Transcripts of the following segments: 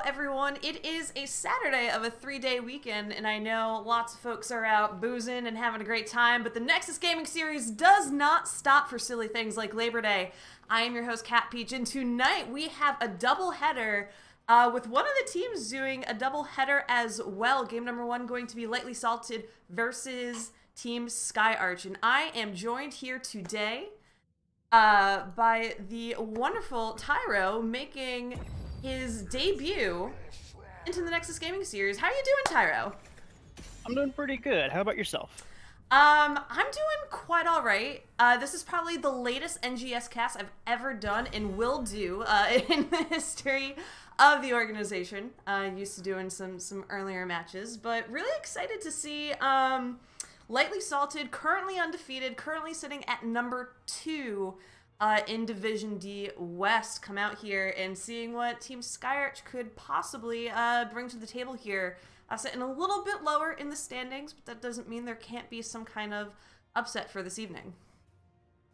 everyone. It is a Saturday of a 3-day weekend, and I know lots of folks are out boozing and having a great time, but the Nexus Gaming Series does not stop for silly things like Labor Day. I am your host, Cat Peach, and tonight we have a double-header with one of the teams doing a double-header as well. Game number one going to be Lightly Salted versus Team Skyarch, and I am joined here today by the wonderful Tyro making his debut into the Nexus Gaming Series. How are you doing, Tyro? I'm doing pretty good. How about yourself? I'm doing quite all right. This is probably the latest NGS cast I've ever done and will do in the history of the organization. Used to doing some earlier matches, but really excited to see Lightly Salted, currently undefeated, currently sitting at number 2 in Division D West, come out here and seeing what Team Skyarch could possibly bring to the table here. Sitting a little bit lower in the standings, but that doesn't mean there can't be some kind of upset for this evening.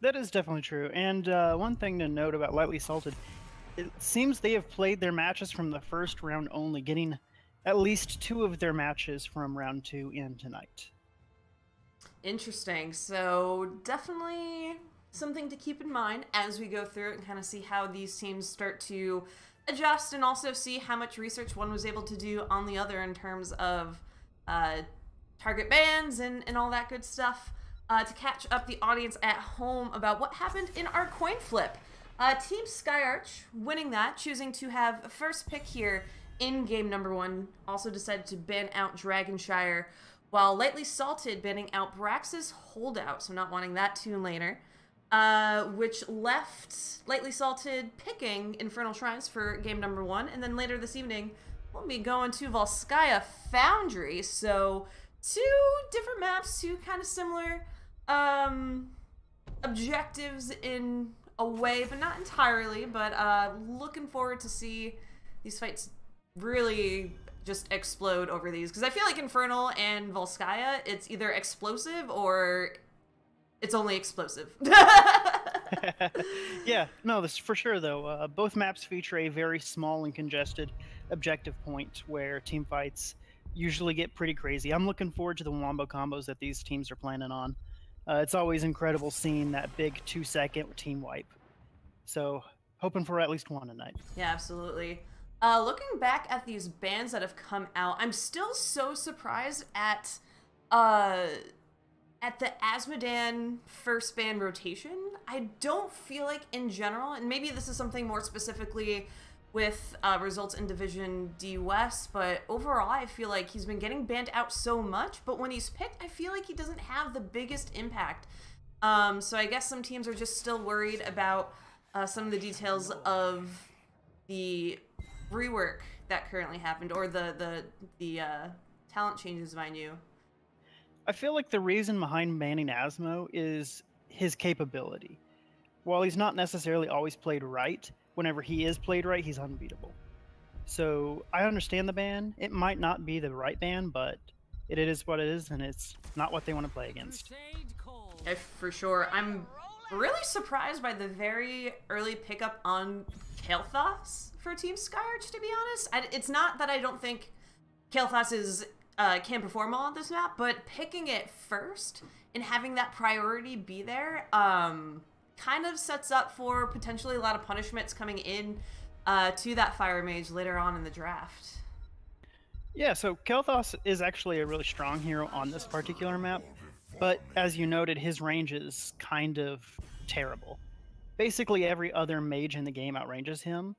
That is definitely true. And one thing to note about Lightly Salted, it seems they have played their matches from the first round only, getting at least 2 of their matches from round 2 in tonight. Interesting. So definitely something to keep in mind as we go through it and kind of see how these teams start to adjust and also see how much research one was able to do on the other in terms of target bans and all that good stuff to catch up the audience at home about what happened in our coin flip. Team Skyarch winning that, choosing to have first pick here in game number 1, also decided to ban out Dragonshire, while Lightly Salted banning out Brax's Holdout, so not wanting that tune later. Which left Lightly Salted picking Infernal Shrines for game number 1, and then later this evening we'll be going to Volskaya Foundry. So 2 different maps, 2 kind of similar objectives in a way, but not entirely. But looking forward to see these fights really just explode over these, because I feel like Infernal and Volskaya, it's either explosive or it's only explosive. Yeah, no, this for sure though. Both maps feature a very small and congested objective point where team fights usually get pretty crazy. I'm looking forward to the wombo combos that these teams are planning on. It's always incredible seeing that big 2-second team wipe. So hoping for at least one tonight. Yeah, absolutely. Looking back at these bans that have come out, I'm still so surprised at the Azmodan first ban rotation. I don't feel like in general, and maybe this is something more specifically with results in Division D West, but overall I feel like he's been getting banned out so much, but when he's picked, I feel like he doesn't have the biggest impact. So I guess some teams are just still worried about some of the details of the rework that currently happened, or the talent changes by you. I feel like the reason behind banning Asmo is his capability. While he's not necessarily always played right, whenever he is played right, he's unbeatable. So I understand the ban. It might not be the right ban, but it is what it is, and it's not what they want to play against. Yeah, for sure. I'm really surprised by the very early pickup on Kael'thas for Team Skyarch, to be honest. It's not that I don't think Kael'thas is can perform well on this map, but picking it first and having that priority be there kind of sets up for potentially a lot of punishments coming in to that Fire Mage later on in the draft. Yeah, so Kael'thas is actually a really strong hero on this particular map, but as you noted, his range is kind of terrible. Basically every other mage in the game outranges him,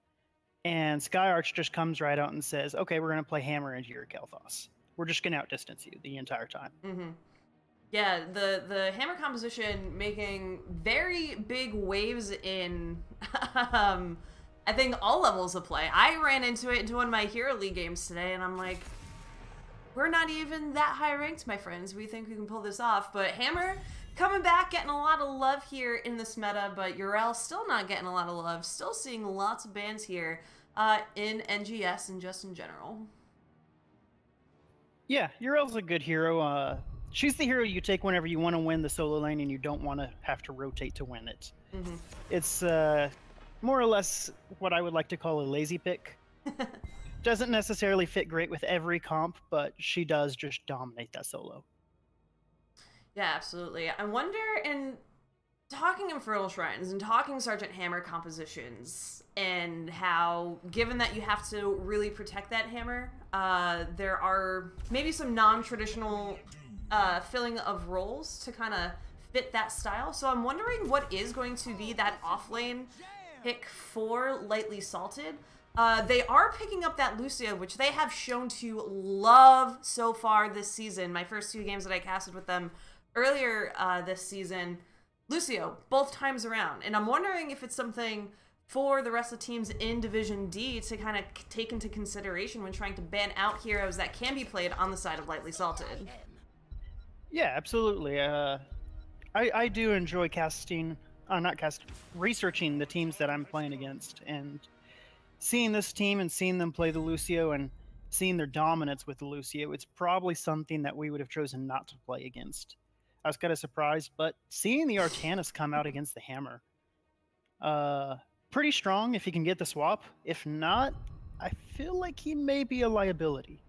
and Skyarch just comes right out and says, okay, we're going to play hammer into your Kael'thas. We're just going to outdistance you the entire time. Mm-hmm. Yeah, the hammer composition making very big waves in, I think, all levels of play. I ran into it into one of my Hero League games today, and I'm like, we're not even that high ranked, my friends. We think we can pull this off. But hammer coming back, getting a lot of love here in this meta, but Yrel still not getting a lot of love. Still seeing lots of bans here in NGS and just in general. Yeah, Yrel's a good hero. She's the hero you take whenever you want to win the solo lane and you don't want to have to rotate to win it. It's more or less what I would like to call a lazy pick. Doesn't necessarily fit great with every comp, but she does just dominate that solo. Yeah, absolutely. I wonder, in talking Infernal Shrines and talking Sergeant Hammer compositions, and how, given that you have to really protect that hammer, there are maybe some non-traditional filling of roles to kind of fit that style. So I'm wondering what is going to be that off-lane pick for Lightly Salted. They are picking up that Lucio, which they have shown to love so far this season. My first 2 games that I casted with them earlier this season, Lucio, both times around. And I'm wondering if it's something for the rest of the teams in Division D to kind of take into consideration when trying to ban out heroes that can be played on the side of Lightly Salted. Yeah, absolutely. I do enjoy researching the teams that I'm playing against, and seeing this team and seeing them play the Lucio and seeing their dominance with the Lucio. It's probably something that we would have chosen not to play against. I was kind of surprised, but seeing the Artanis come out against the Hammer, pretty strong if he can get the swap. If not, I feel like he may be a liability.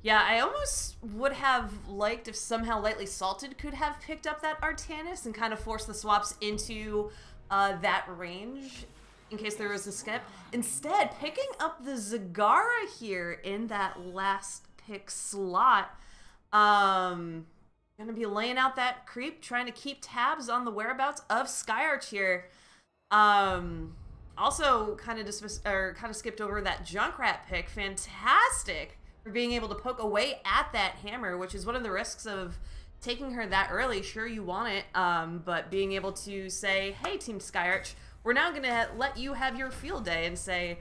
Yeah, I almost would have liked if somehow Lightly Salted could have picked up that Artanis and kind of forced the swaps into that range in case there was a skip. Instead, picking up the Zagara here in that last pick slot. Gonna be laying out that creep, trying to keep tabs on the whereabouts of Skyarch here. Also kind of skipped over that Junkrat pick. Fantastic for being able to poke away at that hammer, which is one of the risks of taking her that early. Sure, you want it, but being able to say, hey, Team Skyarch, we're now going to let you have your field day and say,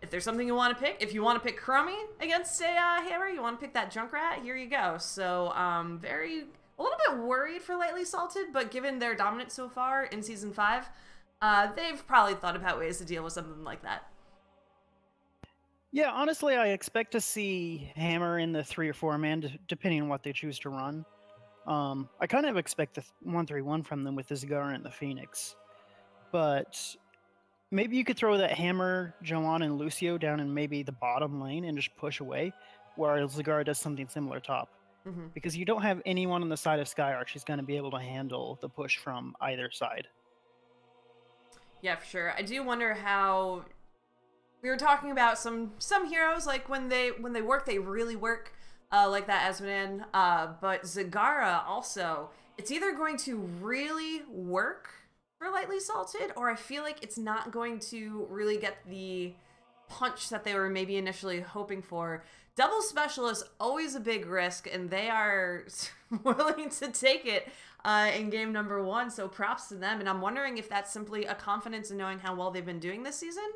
if there's something you want to pick, if you want to pick Chromie against a hammer, you want to pick that Junkrat, here you go. So, a little bit worried for Lightly Salted, but given their dominance so far in Season 5, they've probably thought about ways to deal with something like that. Yeah, honestly, I expect to see Hammer in the 3 or 4 man, depending on what they choose to run. I kind of expect the 1-3-1 from them with the Zagara and the Phoenix. But maybe you could throw that Hammer, Joanna, and Lucio down in maybe the bottom lane and just push away, while Zagara does something similar top. Mm-hmm. Because you don't have anyone on the side of Skyarch who's going to be able to handle the push from either side. Yeah, for sure. I do wonder how... We were talking about some heroes, like when they work, they really work, like that Asmodan. But Zagara also, it's either going to really work for Lightly Salted, or I feel like it's not going to really get the punch that they were maybe initially hoping for. Double Specialist, always a big risk, and they are willing to take it in game number 1, so props to them. And I'm wondering if that's simply a confidence in knowing how well they've been doing this season.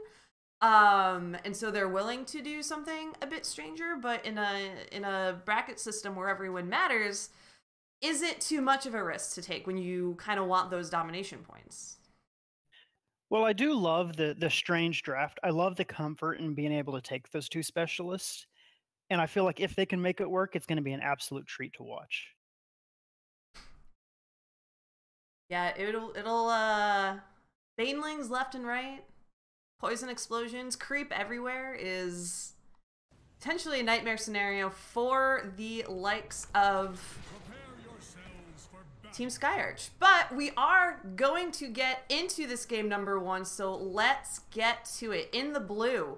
And so they're willing to do something a bit stranger, but in a bracket system where every win matters, is it too much of a risk to take when you kind of want those domination points? Well, I do love the strange draft. I love the comfort in being able to take those 2 specialists. And I feel like if they can make it work, it's going to be an absolute treat to watch. Yeah, it'll Banelings left and right, poison explosions, creep everywhere is potentially a nightmare scenario for the likes of Team Skyarch. But we are going to get into this game number 1, so let's get to it. In the blue,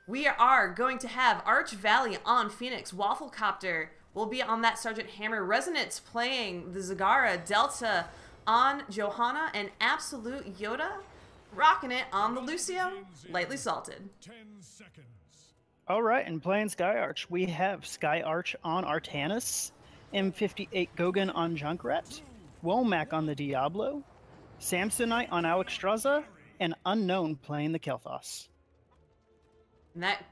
we are going to have Arch Valley on Phoenix. Wafflecopter will be on that Sergeant Hammer. Resonance playing the Zagara. Delta on Johanna. And Absolute Yoda rocking it on the Lucio. Lightly Salted. 10 seconds. All right, and playing Skyarch, we have Skyarch on Artanis, M58 Gogan on Junkrat, Womack on the Diablo, Samsonite on Alexstrasza, and Unknown playing the Kel'Thas. And that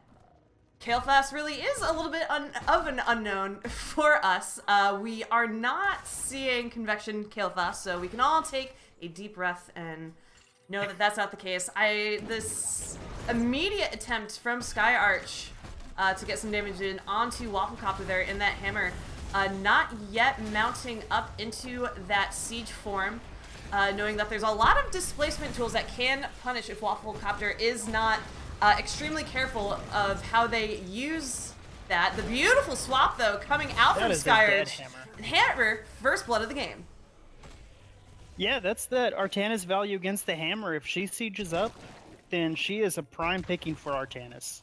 Kel'Thas really is a little bit of an unknown for us. We are not seeing Convection Kel'Thas, so we can all take a deep breath and know that that's not the case. This immediate attempt from Skyarch to get some damage in onto Wafflecopter there in that hammer, not yet mounting up into that siege form, knowing that there's a lot of displacement tools that can punish if Wafflecopter is not extremely careful of how they use that. The beautiful swap, though, coming out from Skyarch. And Hammer, first blood of the game. Yeah, that's that Artanis value against the Hammer. If she sieges up, then she is a prime picking for Artanis.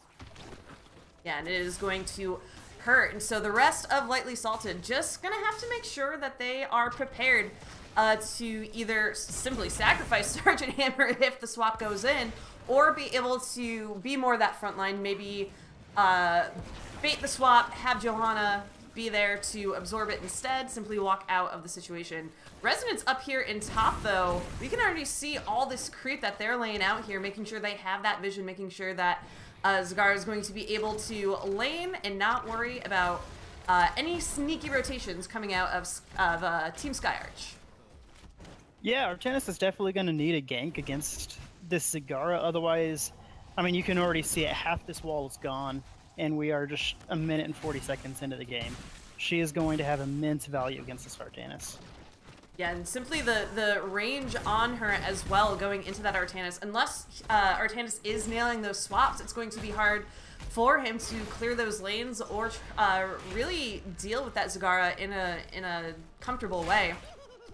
Yeah, and it is going to hurt. And so the rest of Lightly Salted just going to have to make sure that they are prepared to either simply sacrifice Sergeant Hammer if the swap goes in, or be able to be more that front line, maybe bait the swap, have Johanna be there to absorb it instead, simply walk out of the situation. Resonance up here in top, though, we can already see all this creep that they're laying out here, making sure they have that vision, making sure that Zagara is going to be able to lane and not worry about any sneaky rotations coming out of Team Skyarch. Yeah, Artanis is definitely going to need a gank against this Zagara, otherwise, I mean, you can already see it, half this wall is gone, and we are just a minute and 40 seconds into the game. She is going to have immense value against this Artanis. Yeah, and simply the range on her as well going into that Artanis. Unless Artanis is nailing those swaps, it's going to be hard for him to clear those lanes or really deal with that Zagara in a comfortable way.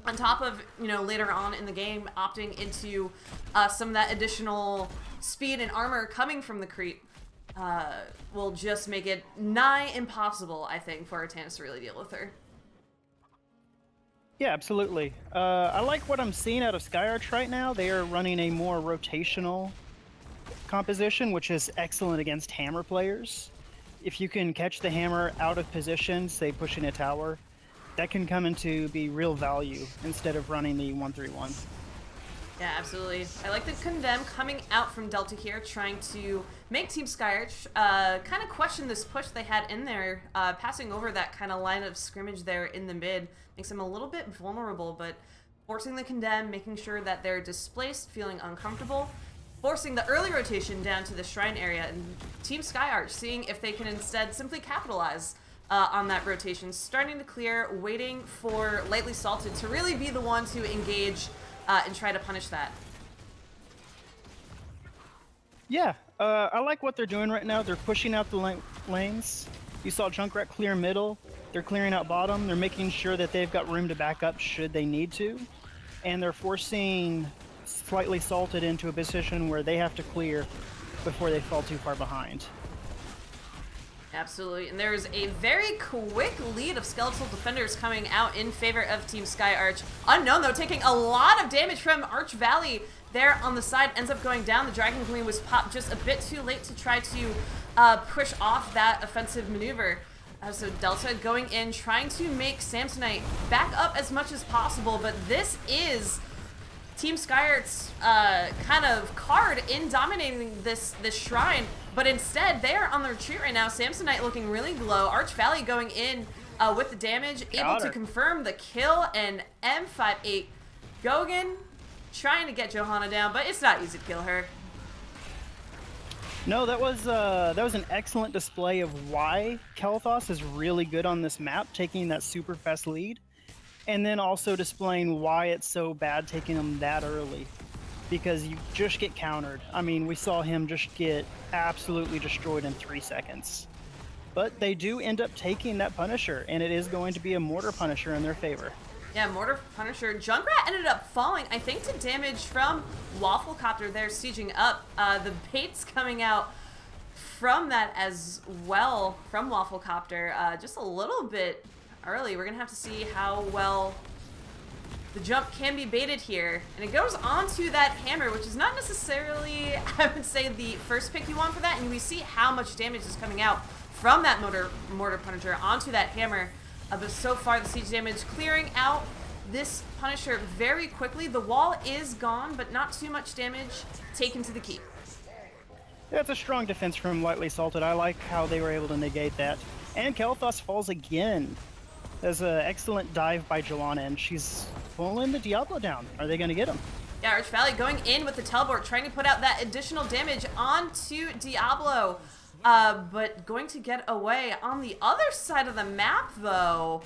On top of, you know, later on in the game, opting into some of that additional speed and armor coming from the creep will just make it nigh impossible, I think, for Artanis to really deal with her. Yeah, absolutely. I like what I'm seeing out of Skyarch right now. They are running a more rotational composition, which is excellent against Hammer players. If you can catch the Hammer out of position, say pushing a tower, that can come into be real value instead of running the 1-3-1. Yeah, absolutely. I like the Condemn coming out from Delta here, trying to make Team Skyarch kind of question this push they had in there, passing over that kind of line of scrimmage there in the mid. Makes them a little bit vulnerable, but forcing the Condemn, making sure that they're displaced, feeling uncomfortable, forcing the early rotation down to the Shrine area, and Team Skyarch seeing if they can instead simply capitalize on that rotation, starting to clear, waiting for Lightly Salted to really be the one to engage and try to punish that. Yeah, I like what they're doing right now. They're pushing out the lanes. You saw Junkrat clear middle. They're clearing out bottom. They're making sure that they've got room to back up should they need to. And they're forcing Slightly Salted into a position where they have to clear before they fall too far behind. Absolutely, and there's a very quick lead of Skeletal Defenders coming out in favor of Team Skyarch. Unknown, though, taking a lot of damage from Arch Valley there on the side, ends up going down. The Dragon Queen was popped just a bit too late to try to push off that offensive maneuver. So Delta going in, trying to make Samsonite back up as much as possible, but this is Team Skyarch's kind of card in dominating this Shrine, but instead they're on the retreat right now. Samsonite looking really low. Arch Valley going in with the damage, able to confirm the kill, and M58 Gogan trying to get Johanna down, but it's not easy to kill her. No, that was an excellent display of why Kel'Thas is really good on this map, taking that super fast lead, and then also displaying why it's so bad taking them that early, because you just get countered. I mean, we saw him just get absolutely destroyed in 3 seconds. But they do end up taking that Punisher, and it is going to be a Mortar Punisher in their favor. Yeah, Mortar Punisher. Junkrat ended up falling, I think, to damage from Wafflecopter there sieging up. The bait's coming out from that as well, from Wafflecopter, just a little bit early. We're going to have to see how well the jump can be baited here. And it goes on to that Hammer, which is not necessarily, I would say, the first pick you want for that. And we see how much damage is coming out from that Mortar Punisher onto that Hammer. But so far, the siege damage clearing out this Punisher very quickly. The wall is gone, but not too much damage taken to the keep. Yeah, it's a strong defense from Lightly Salted. I like how they were able to negate that. And Kel'Thas falls again. There's an excellent dive by Johanna, and she's pulling the Diablo down. Are they going to get him? Yeah, Arch Valley going in with the teleport, trying to put out that additional damage onto Diablo. But going to get away. On the other side of the map, though,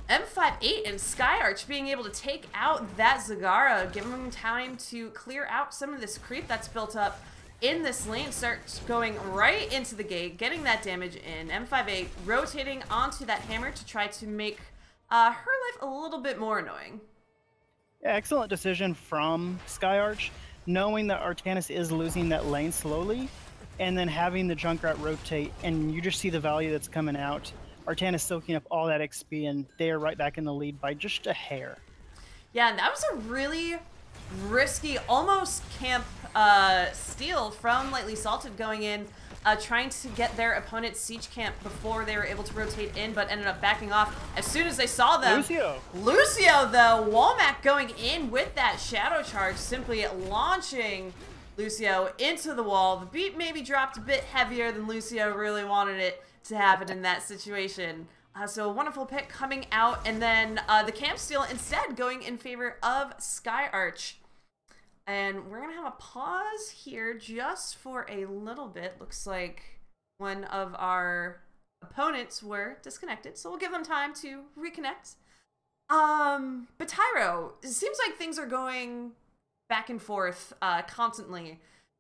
M58 and Skyarch being able to take out that Zagara, giving them time to clear out some of this creep that's built up. in this lane starts going right into the gate, getting that damage in. M58 rotating onto that hammer to try to make her life a little bit more annoying. Yeah, excellent decision from Skyarch, knowing that Artanis is losing that lane slowly, and then having the Junkrat rotate, and you just see the value that's coming out. Artanis soaking up all that XP, and they are right back in the lead by just a hair. Yeah, and that was a really risky, almost camp steal from Lightly Salted going in, trying to get their opponent's siege camp before they were able to rotate in, but ended up backing off as soon as they saw them. Lucio, though, Walmac going in with that Shadow Charge, simply launching Lucio into the wall. The beat maybe dropped a bit heavier than Lucio really wanted it to happen in that situation. So a wonderful pick coming out, and then the camp steal instead going in favor of Skyarch. And we're going to have a pause here just for a little bit. Looks like one of our opponents were disconnected, so we'll give them time to reconnect. But Tyro, it seems like things are going back and forth constantly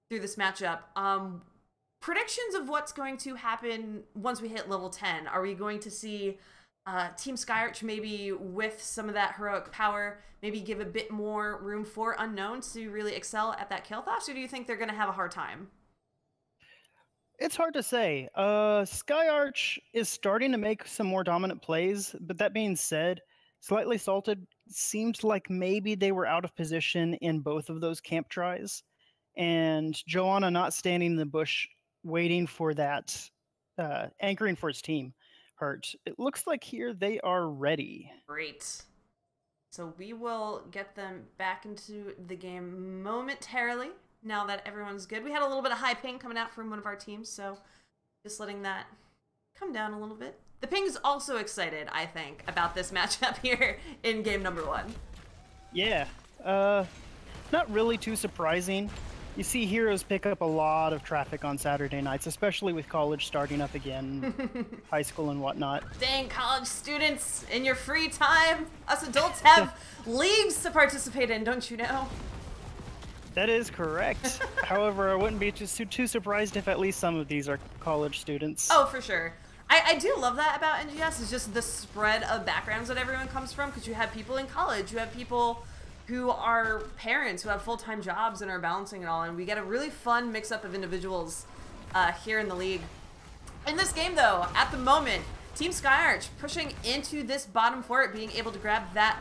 through this matchup. Predictions of what's going to happen once we hit level 10. Are we going to see Team Skyarch maybe with some of that heroic power, maybe give a bit more room for Unknowns to really excel at that kill thought, or do you think they're going to have a hard time? It's hard to say. Skyarch is starting to make some more dominant plays, but that being said, Slightly Salted seemed like maybe they were out of position in both of those camp tries, and Joanna not standing in the bush waiting for that, anchoring for his team hurt. It looks like here they are ready. Great. So we will get them back into the game momentarily now that everyone's good. We had a little bit of high ping coming out from one of our teams, so just letting that come down a little bit. The ping is also excited, I think, about this matchup here in game number 1. Yeah. Not really too surprising. You see heroes pick up a lot of traffic on Saturday nights, especially with college starting up again, high school and whatnot. Dang, college students, in your free time, us adults have leagues to participate in, don't you know? That is correct. However, I wouldn't be too surprised if at least some of these are college students. Oh, for sure. I do love that about NGS, is just the spread of backgrounds that everyone comes from, because you have people in college, you have people who are parents, who have full-time jobs and are balancing it all, and we get a really fun mix-up of individuals here in the league. In this game, though, at the moment, Team Skyarch pushing into this bottom fort, being able to grab that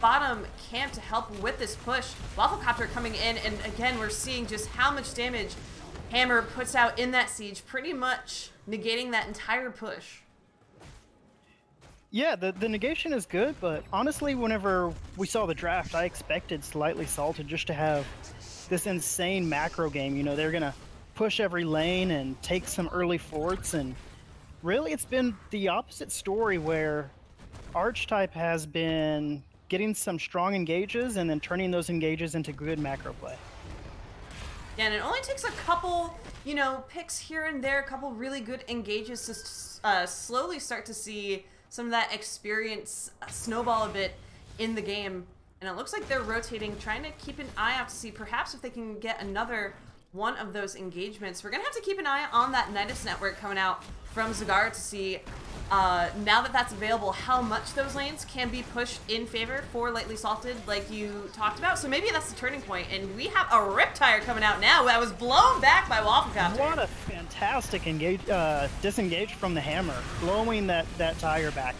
bottom camp to help with this push. Wafflecopter coming in, and again, we're seeing just how much damage Hammer puts out in that siege, pretty much negating that entire push. Yeah, the negation is good, but honestly, whenever we saw the draft, I expected Slightly Salted just to have this insane macro game. You know, they're going to push every lane and take some early forts, and really it's been the opposite story where Archetype has been getting some strong engages and then turning those engages into good macro play. Yeah, and it only takes a couple, you know, picks here and there, a couple really good engages to slowly start to see some of that experience snowball a bit in the game. And it looks like they're rotating, trying to keep an eye out to see perhaps if they can get another one of those engagements. We're going to have to keep an eye on that Nexus network coming out from Zagar to see, now that that's available, how much those lanes can be pushed in favor for Lightly Salted, like you talked about. So maybe that's the turning point. And we have a Riptire coming out now that was blown back by Wafflecopter. What a fantastic disengage from the hammer, blowing that tire back.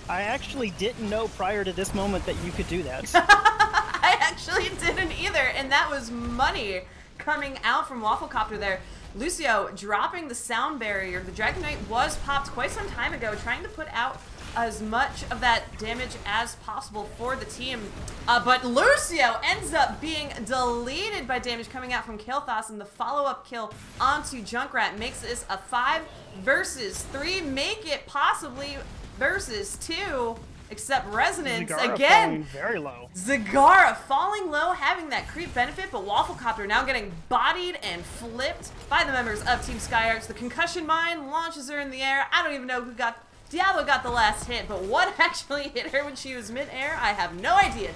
I actually didn't know prior to this moment that you could do that. I actually didn't either, and that was money coming out from Wafflecopter there. Lucio dropping the sound barrier. The Dragon Knight was popped quite some time ago, trying to put out as much of that damage as possible for the team. But Lucio ends up being deleted by damage coming out from Kael'thas, and the follow-up kill onto Junkrat makes this a 5 versus 3, make it possibly versus 2. Except Resonance, Zagara again, falling very low. Zagara falling low, having that creep benefit, but Wafflecopter now getting bodied and flipped by the members of Team Skyarch. The concussion mine launches her in the air. I don't even know who got, Diablo got the last hit, but what actually hit her when she was mid-air, I have no idea.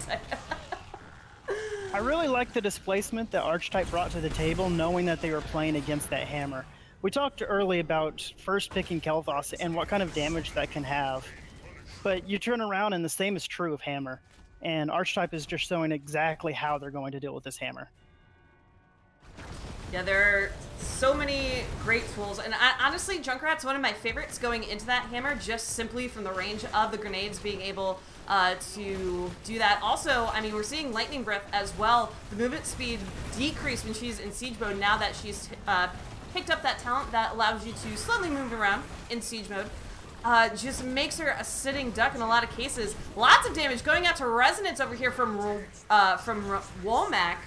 I really like the displacement that Archetype brought to the table, knowing that they were playing against that hammer. We talked early about first picking Kel'Thas and what kind of damage that can have. But you turn around and the same is true of hammer. And Archetype is just showing exactly how they're going to deal with this hammer. Yeah, there are so many great tools, and honestly, Junkrat's one of my favorites going into that hammer, just simply from the range of the grenades being able to do that. Also, I mean, we're seeing Lightning Breath as well. The movement speed decreased when she's in siege mode now that she's picked up that talent that allows you to slowly move around in siege mode. Just makes her a sitting duck in a lot of cases. Lots of damage going out to Resonance over here from Womack.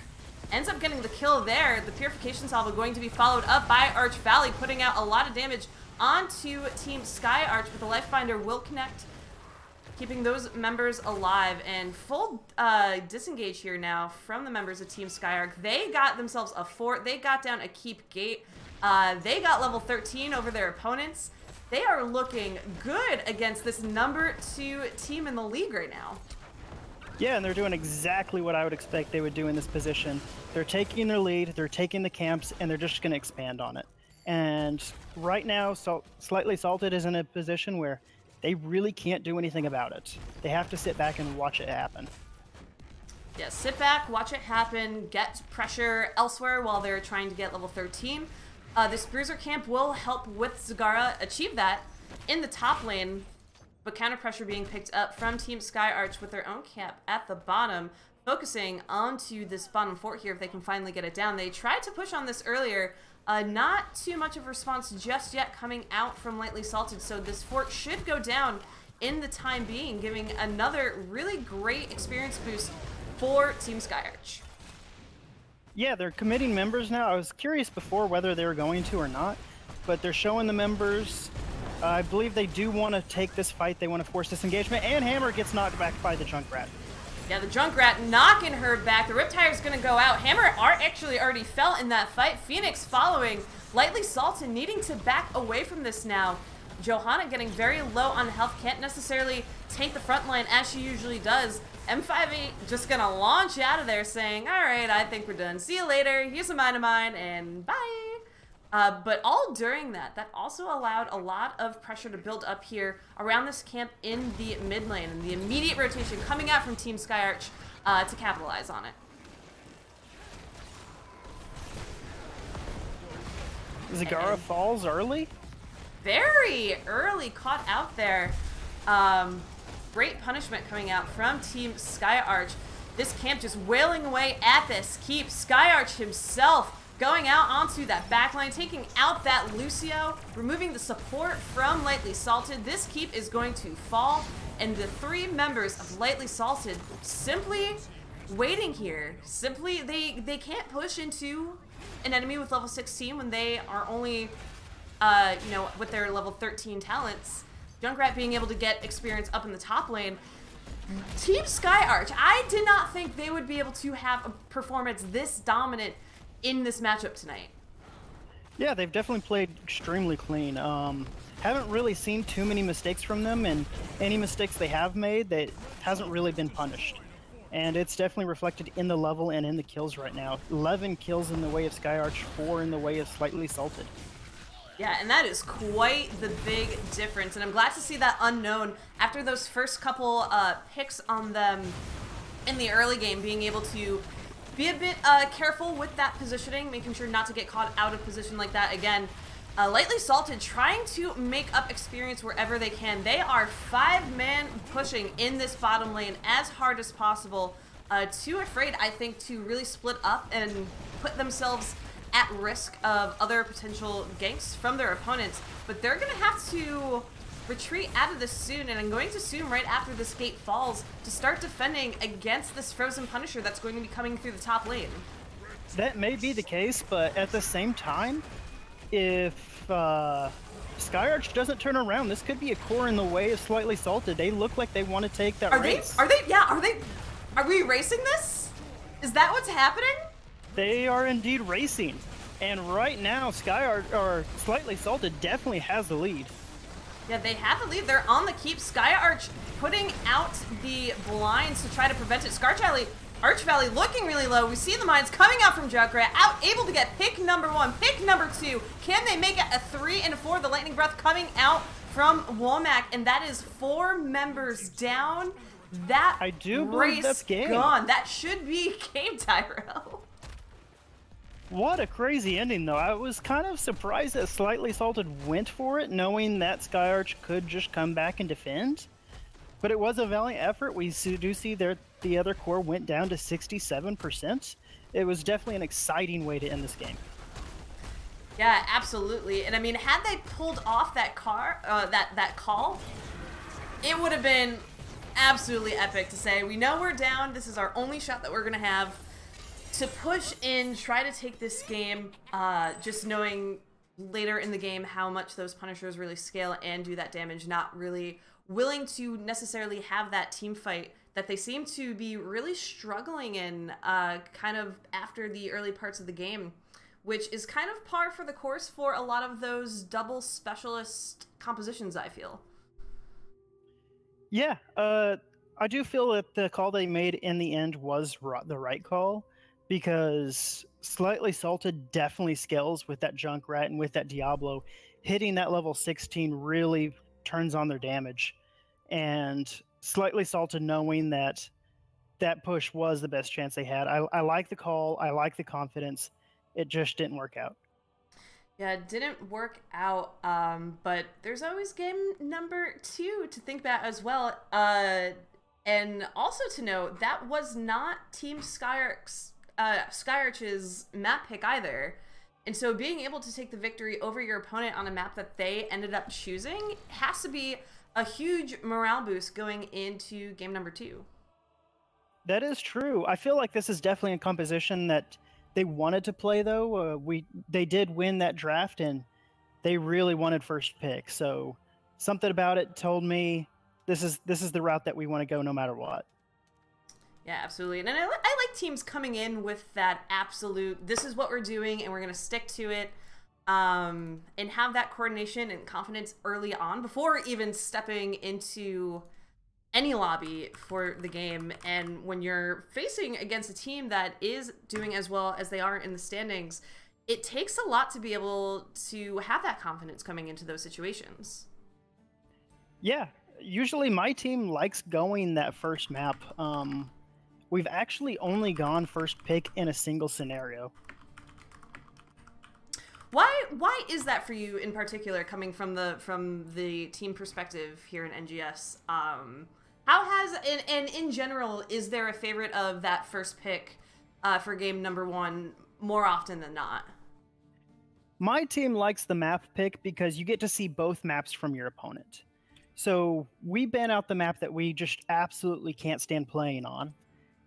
Ends up getting the kill there. The Purification Salvo going to be followed up by Arch Valley, putting out a lot of damage onto Team Skyarch, but the Lifebinder will connect, keeping those members alive. And full disengage here now from the members of Team Skyarch. They got themselves a fort. They got down a keep gate. They got level 13 over their opponents. They are looking good against this number 2 team in the league right now. Yeah, and they're doing exactly what I would expect they would do in this position. They're taking their lead, they're taking the camps, and they're just going to expand on it. And right now, Slightly Salted is in a position where they really can't do anything about it. They have to sit back and watch it happen. Yeah, sit back, watch it happen, get pressure elsewhere while they're trying to get level 13. This Bruiser camp will help with Zagara achieve that in the top lane, but counter pressure being picked up from Team Skyarch with their own camp at the bottom, focusing onto this bottom fort here if they can finally get it down. They tried to push on this earlier, not too much of a response just yet coming out from Lightly Salted, so this fort should go down in the time being, giving another really great experience boost for Team Skyarch. Yeah, they're committing members now. I was curious before whether they were going to or not, but they're showing the members. I believe they do want to take this fight. They want to force disengagement, and Hammer gets knocked back by the Junkrat. Yeah, the Junkrat knocking her back. The Riptire's going to go out. Hammer actually already fell in that fight. Phoenix following. Lightly Salted needing to back away from this now. Johanna getting very low on health. Can't necessarily take the front line as she usually does. M58 just going to launch out of there saying, all right, I think we're done. See you later. Here's a mine of mine, and bye. But all during that also allowed a lot of pressure to build up here around this camp in the mid lane, and the immediate rotation coming out from Team Skyarch to capitalize on it. Zagara falls early? Very early, caught out there. Great punishment coming out from Team Skyarch. This camp just wailing away at this keep. Skyarch himself going out onto that backline, taking out that Lucio, removing the support from Lightly Salted. This keep is going to fall, and the 3 members of Lightly Salted simply waiting here. Simply, they can't push into an enemy with level 16 when they are only, you know, with their level 13 talents. Junkrat being able to get experience up in the top lane. Team Skyarch, I did not think they would be able to have a performance this dominant in this matchup tonight. Yeah, they've definitely played extremely clean. Haven't really seen too many mistakes from them, and any mistakes they have made, that hasn't really been punished. And it's definitely reflected in the level and in the kills right now. 11 kills in the way of Skyarch, 4 in the way of Slightly Salted. Yeah, and that is quite the big difference, and I'm glad to see that Unknown, after those first couple picks on them in the early game, being able to be a bit careful with that positioning, making sure not to get caught out of position like that again. Lightly Salted trying to make up experience wherever they can. They are 5-man pushing in this bottom lane as hard as possible. Too afraid, I think, to really split up and put themselves at risk of other potential ganks from their opponents, but they're going to have to retreat out of this soon, and I'm going to assume right after this gate falls to start defending against this Frozen Punisher that's going to be coming through the top lane. That may be the case, but at the same time, if Skyarch doesn't turn around, this could be a core in the way of Slightly Salted. They look like they want to take that race. Are we racing this? Is that what's happening? They are indeed racing, and right now Skyarch, or Slightly Salted, definitely has the lead. Yeah, they have the lead. They're on the keep. Skyarch putting out the blinds to try to prevent it. Scarch Alley Arch Valley looking really low. We see the mines coming out from Junkrat, able to get pick number 1, pick number 2. Can they make it a 3 and a 4? The Lightning Breath coming out from Womack, and that is 4 members down. That I do believe that's game. Gone. That should be game, Tyrell. What a crazy ending, though. I was kind of surprised that Slightly Salted went for it, knowing that Skyarch could just come back and defend. But it was a valiant effort. We do see that the other core went down to 67%. It was definitely an exciting way to end this game. Yeah, absolutely. And I mean, had they pulled off that that call, it would have been absolutely epic to say, we know we're down. This is our only shot that we're going to have to push in, try to take this game, just knowing later in the game how much those Punishers really scale and do that damage, not really willing to necessarily have that team fight that they seem to be really struggling in kind of after the early parts of the game, which is kind of par for the course for a lot of those double specialist compositions, I feel. Yeah, I do feel that the call they made in the end was the right call, because Slightly Salted definitely scales with that Junkrat and with that Diablo. Hitting that level 16 really turns on their damage. And Slightly Salted, knowing that that push was the best chance they had. I like the call. I like the confidence. It just didn't work out. Yeah, it didn't work out, but there's always game number 2 to think about as well. And also to note, that was not Team Skyarch's map pick either. And so being able to take the victory over your opponent on a map that they ended up choosing has to be a huge morale boost going into game number 2. That is true. I feel like this is definitely a composition that they wanted to play, though. They did win that draft, and they really wanted first pick. So something about it told me this is the route that we want to go no matter what. Yeah, absolutely. And I like teams coming in with that absolute, this is what we're doing, and we're going to stick to it. And have that coordination and confidence early on before even stepping into any lobby for the game. And when you're facing against a team that is doing as well as they are in the standings, it takes a lot to be able to have that confidence coming into those situations. Yeah, usually my team likes going that first map. We've actually only gone first pick in a single scenario. Why is that for you in particular, coming from the team perspective here in NGS? How has, and in general, is there a favorite of that first pick for game number 1 more often than not? My team likes the map pick because you get to see both maps from your opponent. So we ban out the map that we just absolutely can't stand playing on.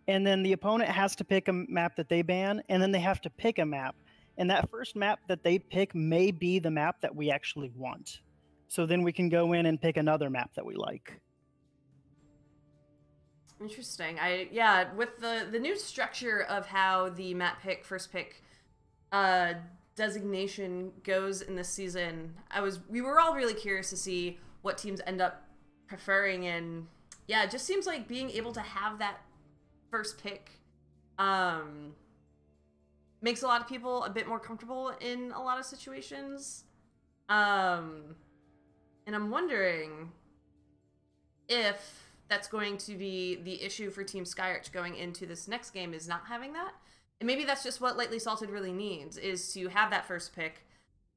And then the opponent has to pick a map that they ban, and then they have to pick a map. And that first map that they pick may be the map that we actually want. So then we can go in and pick another map that we like. Interesting. With the new structure of how the map pick, first pick designation goes in this season, we were all really curious to see what teams end up preferring. And yeah, it just seems like being able to have that first pick makes a lot of people a bit more comfortable in a lot of situations. And I'm wondering if that's going to be the issue for Team Skyarch going into this next game, is not having that. And maybe that's just what Lightly Salted really needs, is to have that first pick,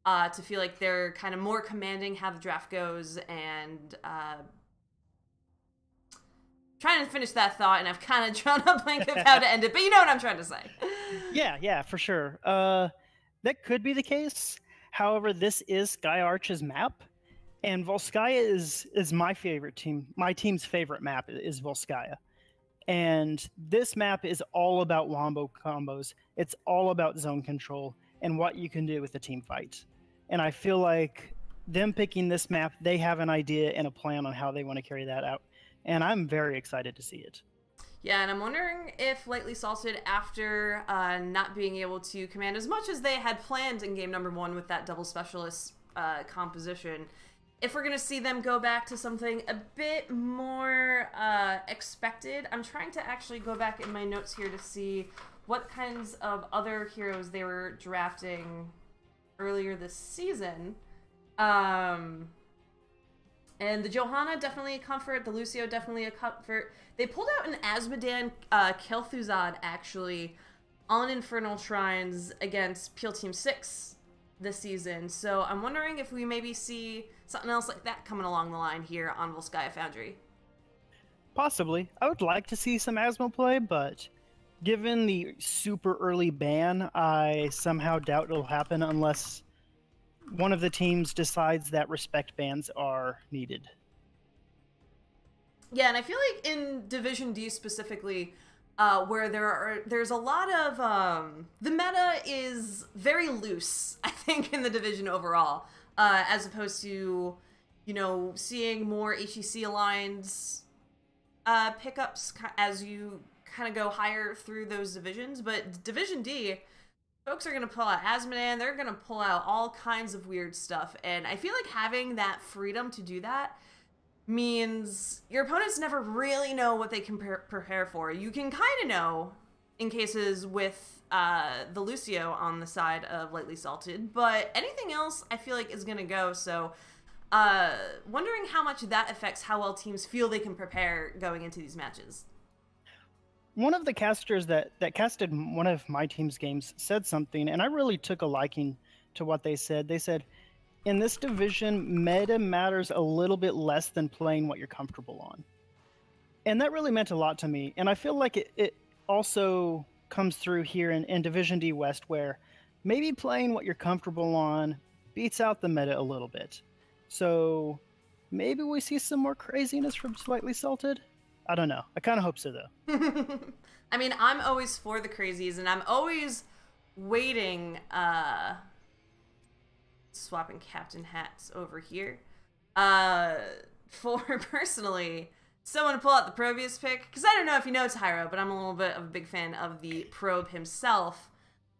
to feel like they're kind of more commanding how the draft goes, and trying to finish that thought, and I've kind of drawn a blank of how to end it, but you know what I'm trying to say. Yeah, for sure. That could be the case. However, this is Skyarch's map, and Volskaya is my favorite team. My team's favorite map is Volskaya. And this map is all about wombo combos. It's all about zone control and what you can do with a team fight. And I feel like them picking this map, they have an idea and a plan on how they want to carry that out. And I'm very excited to see it. Yeah, and I'm wondering if Lightly Salted, after not being able to command as much as they had planned in game number 1 with that double specialist composition, if we're going to see them go back to something a bit more expected. I'm trying to actually go back in my notes here to see what kinds of other heroes they were drafting earlier this season. And the Johanna, definitely a comfort. The Lucio, definitely a comfort. They pulled out an Asmodan Kel'Thuzad, actually, on Infernal Shrines against Peel Team 6 this season. So I'm wondering if we maybe see something else like that coming along the line here on Volskaya Foundry. Possibly. I would like to see some Asmo play, but given the super early ban, I somehow doubt it'll happen unless one of the teams decides that respect bans are needed. Yeah, and I feel like in Division D specifically, where there's a lot of the meta is very loose, I think, in the division overall, as opposed to, you know, seeing more HEC lines pickups as you kind of go higher through those divisions. But Division D, folks are going to pull out Asmodan, they're going to pull out all kinds of weird stuff, and I feel like having that freedom to do that means your opponents never really know what they can prepare for. You can kind of know in cases with the Lucio on the side of Lightly Salted, but anything else I feel like is going to go. So wondering how much that affects how well teams feel they can prepare going into these matches. One of the casters that casted one of my team's games said something, and I really took a liking to what they said. They said, in this division, meta matters a little bit less than playing what you're comfortable on. And that really meant a lot to me. And I feel like it also comes through here in Division D West, where maybe playing what you're comfortable on beats out the meta a little bit. So maybe we see some more craziness from Slightly Salted? I don't know. I kind of hope so, though. I mean, I'm always for the crazies, and I'm always waiting... swapping captain hats over here. For personally, someone to pull out the Probius pick, because I don't know if you know Tyro, but I'm a little bit of a big fan of the Probe himself.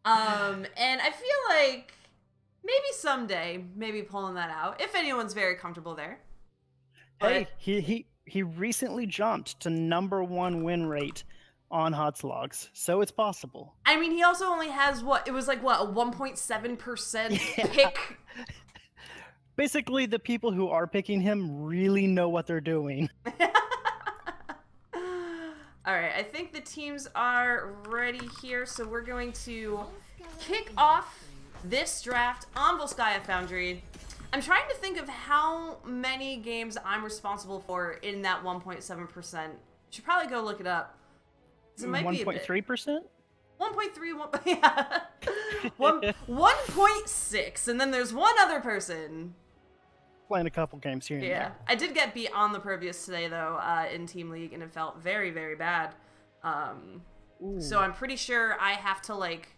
And I feel like maybe someday, maybe pulling that out, if anyone's very comfortable there. Hey, he recently jumped to #1 win rate on Hot Slogs, so it's possible. I mean, he also only has what? It was like, what, a 1.7% pick? Basically, the people who are picking him really know what they're doing. All right, I think the teams are ready here, so we're going to kick off this draft on Volskaya Foundry. I'm trying to think of how many games I'm responsible for in that 1.7%. Should probably go look it up. It might be 1.3%? 1.3, yeah. 1.6, and then there's one other person. Playing a couple games here and Yeah, there. I did get beat on the Probius today, though, in Team League, and it felt very, very bad. So I'm pretty sure I have to, like,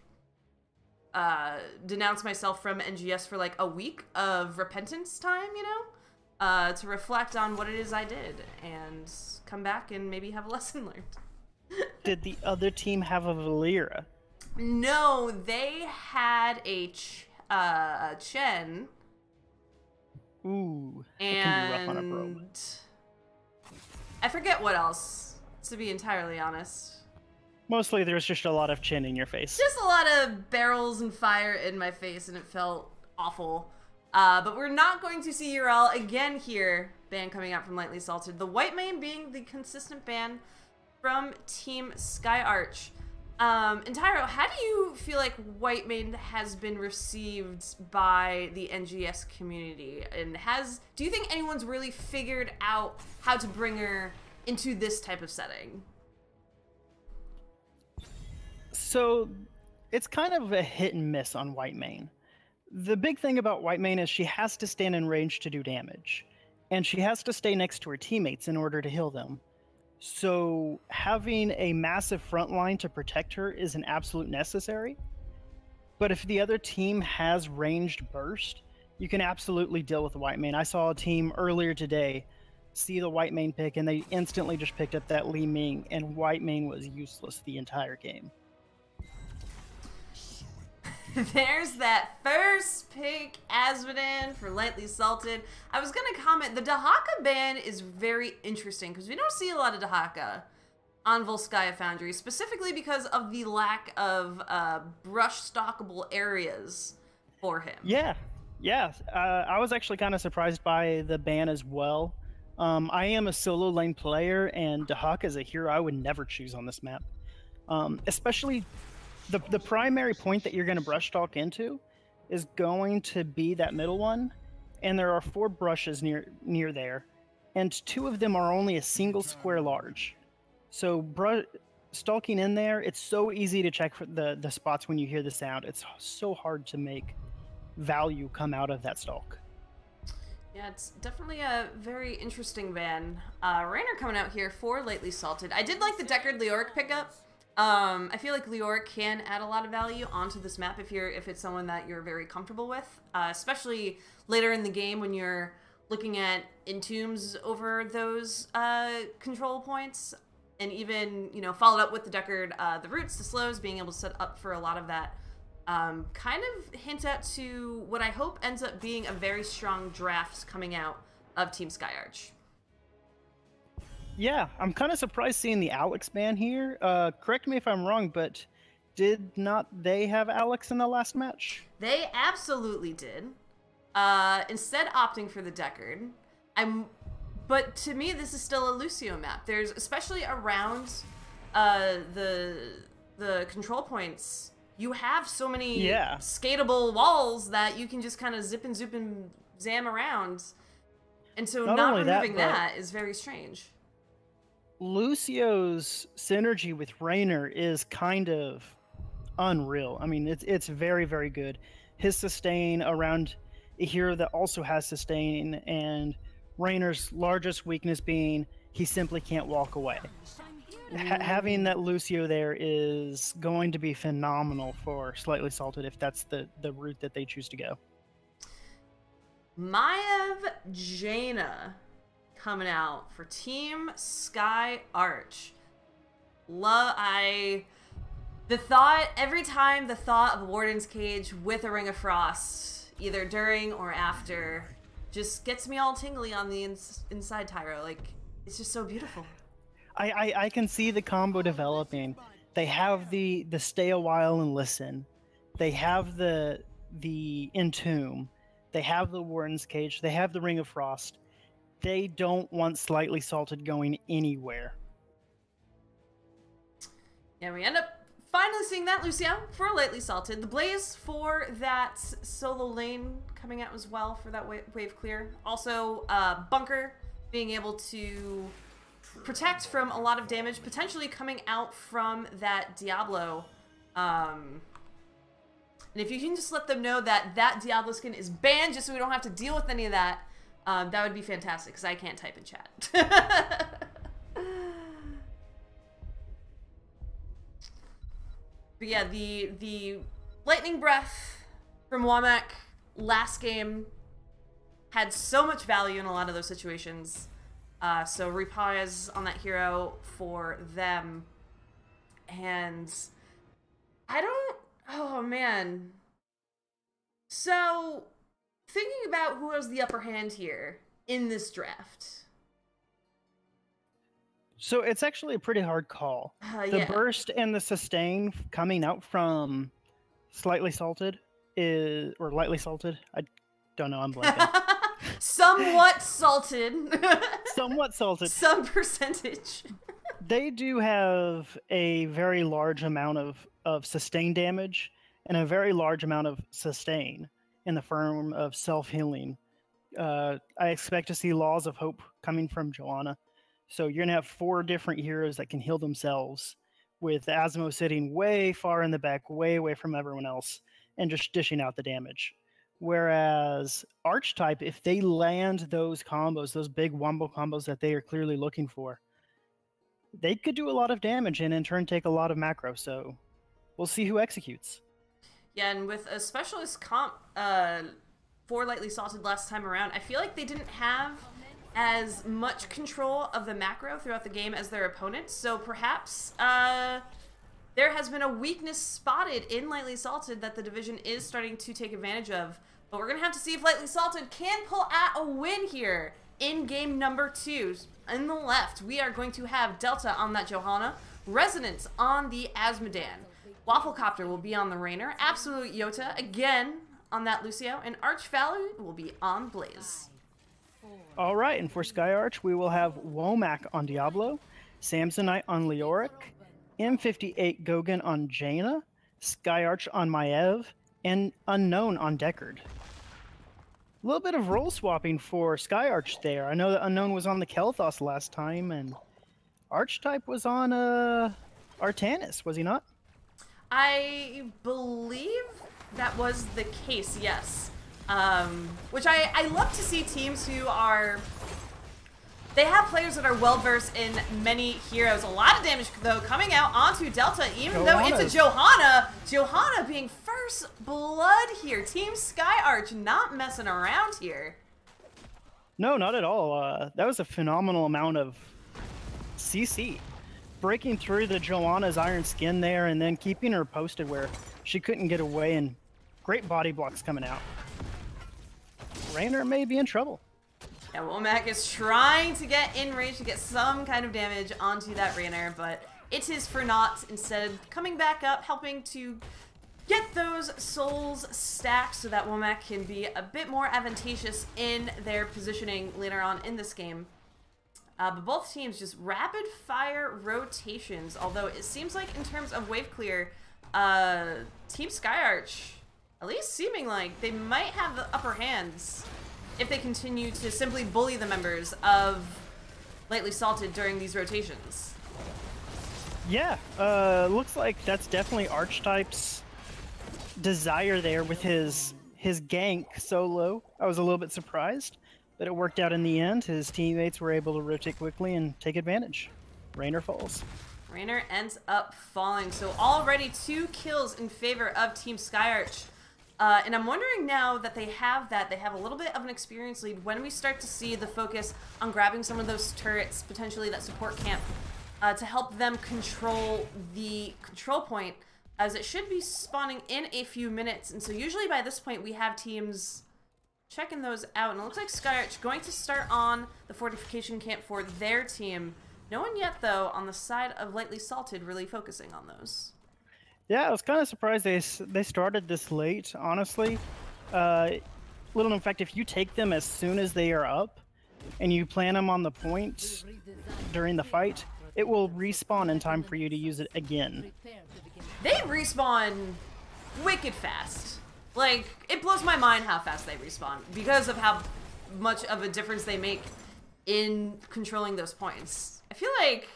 denounce myself from NGS for, like, a week of repentance time, you know? To reflect on what it is I did, and come back and maybe have a lesson learned. Did the other team have a Valera? No, they had a Chen. Ooh, And it can be rough on a probe. I forget what else, to be entirely honest. Mostly there's just a lot of chin in your face. Just a lot of barrels and fire in my face, and it felt awful. But we're not going to see Urel again here. Ban coming out from Lightly Salted. The white main being the consistent ban from Team Skyarch. And Tyro, how do you feel like white main has been received by the NGS community? And do you think anyone's really figured out how to bring her into this type of setting? So it's kind of a hit and miss on white main. The big thing about white main is she has to stand in range to do damage, and she has to stay next to her teammates in order to heal them. So having a massive front line to protect her is an absolute necessary. But if the other team has ranged burst, you can absolutely deal with the white main. I saw a team earlier today see the white main pick, and they instantly just picked up that Li Ming, and white main was useless the entire game. there's that first pick, Asmodan for Lightly Salted. I was going to comment, the Dahaka ban is very interesting because we don't see a lot of Dahaka on Volskaya Foundry, specifically because of the lack of brush stockable areas for him. Yeah. I was actually kind of surprised by the ban as well. I am a solo lane player, and Dahaka is a hero I would never choose on this map. Especially the primary point that you're going to brush stalk into is going to be that middle one, and there are 4 brushes near there, and 2 of them are only a single square large. So stalking in there, it's so easy to check for the spots when you hear the sound. It's so hard to make value come out of that stalk. Yeah, it's definitely a very interesting ban. Raynor coming out here for Lightly Salted. I did like the Deckard Leoric pickup. I feel like Leoric can add a lot of value onto this map if it's someone that you're very comfortable with, especially later in the game when you're looking at entombs over those control points, and even, you know, followed up with the Deckard, the roots, the slows, being able to set up for a lot of that. Kind of hint at to what I hope ends up being a very strong draft coming out of Team Skyarch. Yeah, I'm kind of surprised seeing the Alex ban here. Correct me if I'm wrong, but did not they have Alex in the last match? They absolutely did. Instead opting for the Deckard. But to me, this is still a Lucio map. There's, especially around the control points, you have so many skatable walls that you can just kind of zip and zoop and zam around. And so not removing that is very strange. Lucio's synergy with Raynor is kind of unreal. I mean, it's very, very good. His sustain around a hero that also has sustain, and Raynor's largest weakness being he simply can't walk away. Having that Lucio there is going to be phenomenal for Slightly Salted if that's the route that they choose to go. Maev Jaina coming out for Team Skyarch. Every time the thought of a Warden's Cage with a Ring of Frost, either during or after, just gets me all tingly on the inside, Tyro. Like, it's just so beautiful. I can see the combo developing. They have the stay a while and listen. They have the Entomb. They have the Warden's Cage. They have the Ring of Frost. They don't want Slightly Salted going anywhere. Yeah, we end up finally seeing that Lucio for Lightly Salted. The Blaze for that solo lane coming out as well for that wave clear. Also, Bunker being able to protect from a lot of damage, potentially coming out from that Diablo. And if you can just let them know that that Diablo skin is banned just so we don't have to deal with any of that, that would be fantastic, because I can't type in chat. But yeah, the Lightning Breath from Womack last game had so much value in a lot of those situations. So repause on that hero for them. And oh man. So thinking about who has the upper hand here in this draft. So it's actually a pretty hard call. The burst and the sustain coming out from Slightly Salted or Lightly Salted. I don't know, I'm blanking. Somewhat salted. Somewhat salted. Some percentage. They do have a very large amount of sustain damage and a very large amount of sustain in the form of self-healing. I expect to see Laws of Hope coming from Joanna. So you're going to have 4 different heroes that can heal themselves, with Asmo sitting way far in the back, way away from everyone else, and just dishing out the damage. Whereas Archetype, if they land those combos, those big wombo combos that they are clearly looking for, they could do a lot of damage and in turn take a lot of macro. So we'll see who executes. Yeah, and with a specialist comp for Lightly Salted last time around, I feel like they didn't have as much control of the macro throughout the game as their opponents. So perhaps there has been a weakness spotted in Lightly Salted that the division is starting to take advantage of. But we're going to have to see if Lightly Salted can pull out a win here in game number 2. In the left, we are going to have Delta on that Johanna, Resonance on the Asmodan, Wafflecopter will be on the Rainer, Absolute Yota again on that Lucio, and Arch Valley will be on Blaze. All right, and for Skyarch, we will have Womack on Diablo, Samsonite on Leoric, M58 Gogan on Jaina, Skyarch on Maev, and Unknown on Deckard. A little bit of role swapping for Skyarch there. I know that Unknown was on the Kel'Thas last time, and Archetype was on Artanis, was he not? I believe that was the case, yes. Which I love to see teams who are... They have players that are well-versed in many heroes. A lot of damage, though, coming out onto Delta, even though it's a Johanna. Johanna being first blood here. Team Skyarch not messing around here. No, not at all. That was a phenomenal amount of CC. Breaking through the Johanna's iron skin there and then keeping her posted where she couldn't get away, and great body blocks coming out. Rainer may be in trouble. Yeah, Womack is trying to get in range to get some kind of damage onto that Rainer, but it is for naught. Instead, coming back up, helping to get those souls stacked so that Womack can be a bit more advantageous in their positioning later on in this game. But both teams just rapid fire rotations, although it seems like in terms of wave clear, Team Skyarch, at least seeming like they might have the upper hands if they continue to simply bully the members of Lightly Salted during these rotations. Yeah, looks like that's definitely Archetype's desire there with his gank solo. I was a little bit surprised, but it worked out in the end. His teammates were able to rotate quickly and take advantage. Rainer falls. Rainer ends up falling, so already 2 kills in favor of Team Skyarch. And I'm wondering now that they have a little bit of an experience lead when we start to see the focus on grabbing some of those turrets, potentially that support camp, to help them control the control point, as it should be spawning in a few minutes. And so usually by this point we have teams checking those out, and it looks like Skyarch going to start on the fortification camp for their team. No one yet, though, on the side of Lightly Salted really focusing on those. Yeah, I was kind of surprised they started this late, honestly. Little known fact, if you take them as soon as they are up and you plant them on the point during the fight, it will respawn in time for you to use it again. They respawn wicked fast. Like, it blows my mind how fast they respawn because of how much of a difference they make in controlling those points. I feel like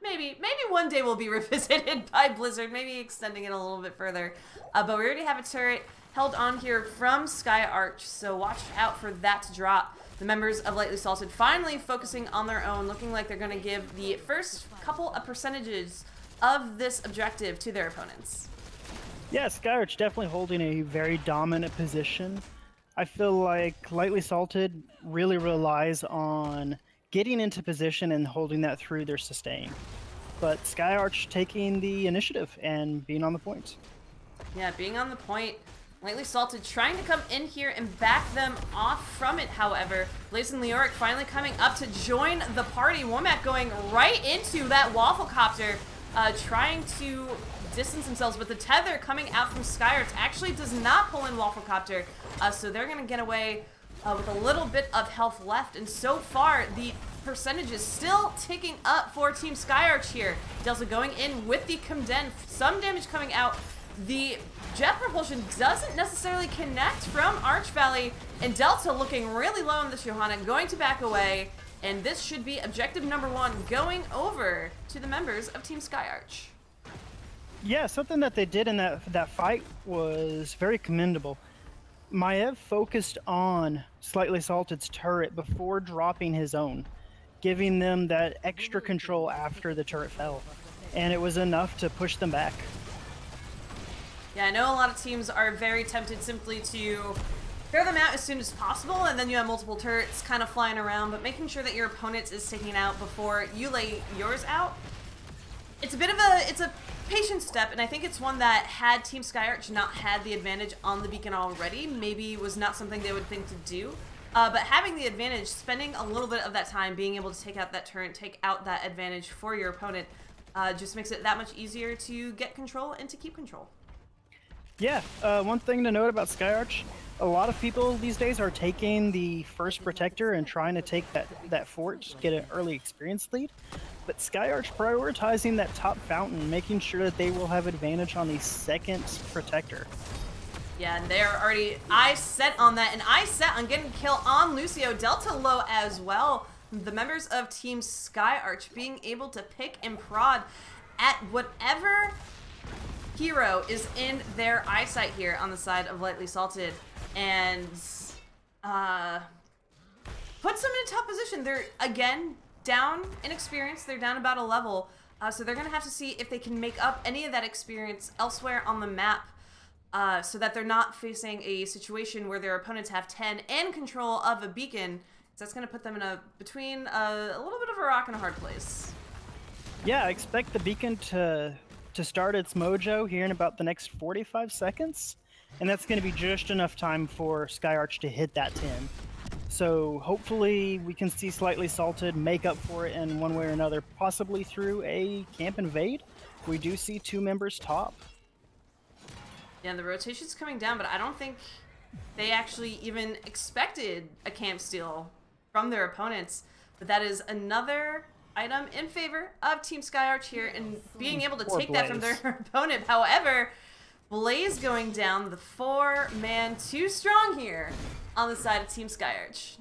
maybe one day we'll be revisited by Blizzard, maybe extending it a little bit further. But we already have a turret held on here from Skyarch, so watch out for that to drop. The members of Lightly Salted finally focusing on their own, looking like they're going to give the first couple of percentages of this objective to their opponents. Yeah, Skyarch definitely holding a very dominant position. I feel like Lightly Salted really relies on getting into position and holding that through their sustain. But Skyarch taking the initiative and being on the point. Yeah, being on the point. Lightly Salted trying to come in here and back them off from it, however. Blaze and Leoric finally coming up to join the party. Womack going right into that Wafflecopter, trying to distance themselves, but the tether coming out from Skyarch actually does not pull in Wafflecopter, so they're going to get away with a little bit of health left, and so far the percentage is still ticking up for Team Skyarch here. Delta going in with the Comden, some damage coming out. The jet propulsion doesn't necessarily connect from Arch Valley, and Delta looking really low on this Johanna, going to back away, and this should be objective number 1 going over to the members of Team Skyarch. Yeah, something that they did in that fight was very commendable. Maev focused on Slightly Salted's turret before dropping his own, giving them that extra control after the turret fell, and it was enough to push them back. Yeah, I know a lot of teams are very tempted simply to throw them out as soon as possible, and then you have multiple turrets kind of flying around, but making sure that your opponent's is taken out before you lay yours out It's a bit of it's a patient step, and I think it's one that had Team Skyarch not had the advantage on the beacon already, maybe was not something they would think to do. But having the advantage, spending a little bit of that time being able to take out that turret, take out that advantage for your opponent, just makes it that much easier to get control and to keep control. Yeah, one thing to note about Skyarch, a lot of people these days are taking the first protector and trying to take that fort, get an early experience lead. But Skyarch prioritizing that top fountain, making sure that they will have advantage on the second protector. Yeah, and they're already eyes set on that, and eyes set on getting a kill on Lucio. Delta low as well. The members of Team Skyarch being able to pick and prod at whatever hero is in their eyesight here on the side of Lightly Salted, and puts them in a tough position. They're, again, down in experience. They're down about a level, so they're going to have to see if they can make up any of that experience elsewhere on the map, so that they're not facing a situation where their opponents have 10 and control of a beacon. So that's going to put them in between a little bit of a rock and a hard place. Yeah, I expect the beacon to start its mojo here in about the next 45 seconds, and that's going to be just enough time for Skyarch to hit that 10. So hopefully we can see Slightly Salted make up for it in one way or another, possibly through a camp invade. We do see 2 members top. Yeah, the rotation's coming down, but I don't think they actually even expected a camp steal from their opponents. But that is another item in favor of Team Skyarch here and being able to take that from their opponent. However, Blaze going down, the 4-man, too strong here on the side of Team Skyarch.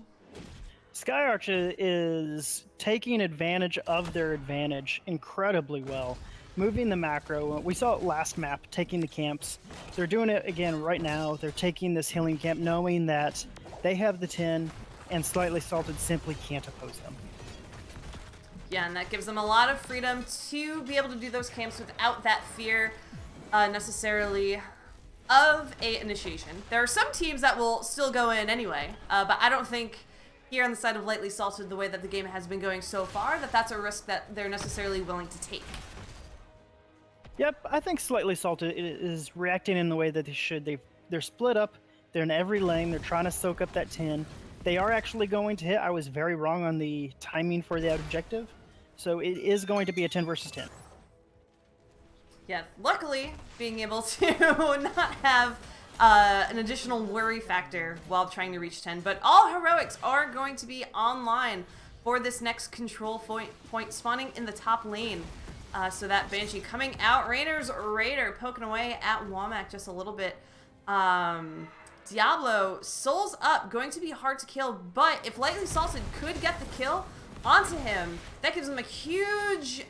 Skyarch is taking advantage of their advantage incredibly well. Moving the macro. We saw it last map, taking the camps. They're doing it again right now. They're taking this healing camp knowing that they have the 10 and Slightly Salted simply can't oppose them. Yeah, and that gives them a lot of freedom to be able to do those camps without that fear necessarily of a initiation. There are some teams that will still go in anyway, but I don't think here on the side of Lightly Salted, the way that the game has been going so far, that's a risk that they're necessarily willing to take. Yep, I think Slightly Salted is reacting in the way that they should. They're split up. They're in every lane. They're trying to soak up that 10. They are actually going to hit. I was very wrong on the timing for that objective. So it is going to be a 10 versus 10. Yeah, luckily, being able to not have an additional worry factor while trying to reach 10. But all heroics are going to be online for this next control point spawning in the top lane. So that Banshee coming out. Rainer's Raider poking away at Womack just a little bit. Diablo, souls up, going to be hard to kill, but if Lightly Salted could get the kill onto him, that gives him a huge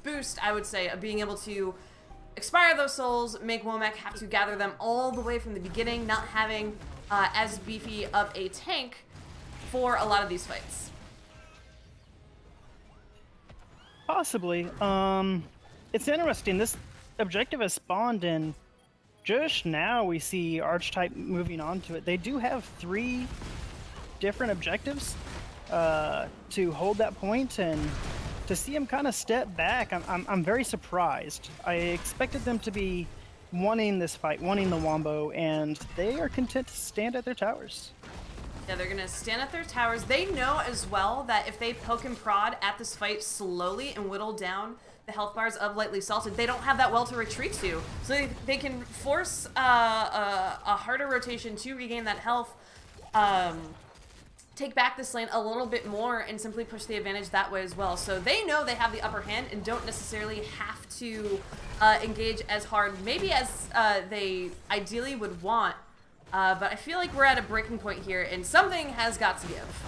boost, I would say, of being able to expire those souls, make Womack have to gather them all the way from the beginning, not having as beefy of a tank for a lot of these fights. Possibly. It's interesting. This objective has spawned in. Just now we see Archetype moving on to it. They do have 3 different objectives to hold that point, and to see him kind of step back, I'm very surprised. I expected them to be wanting this fight, wanting the Wombo, and they are content to stand at their towers. Yeah, they're going to stand at their towers. They know as well that if they poke and prod at this fight slowly and whittle down the health bars of Lightly Salted, they don't have that well to retreat to. So they can force a harder rotation to regain that health, take back this lane a little bit more, and simply push the advantage that way as well. So they know they have the upper hand and don't necessarily have to engage as hard, maybe as they ideally would want. But I feel like we're at a breaking point here, and something has got to give.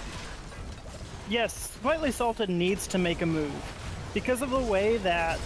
Yes, Slightly Salted needs to make a move. Because of the way that...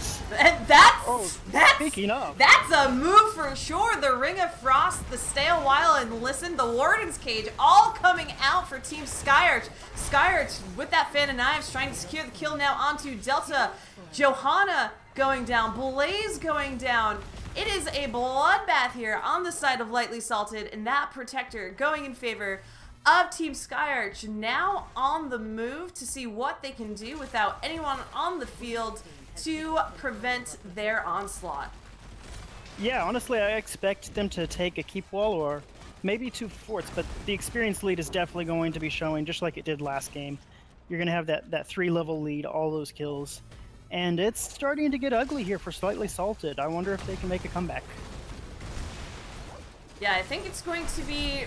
Speaking of. That's a move for sure. The Ring of Frost, the Stay a While and Listen, the Warden's Cage, all coming out for Team Skyarch. Skyarch with that Fan of Knives trying to secure the kill now onto Delta. Johanna going down. Blaze going down. It is a bloodbath here on the side of Lightly Salted, and that Protector going in favor of Team Skyarch, now on the move to see what they can do without anyone on the field. to prevent their onslaught. Yeah, honestly, I expect them to take a keep wall or maybe 2 forts, but the experience lead is definitely going to be showing, just like it did last game. You're going to have that 3-level lead, all those kills. And it's starting to get ugly here for Slightly Salted. I wonder if they can make a comeback. Yeah, I think it's going to be,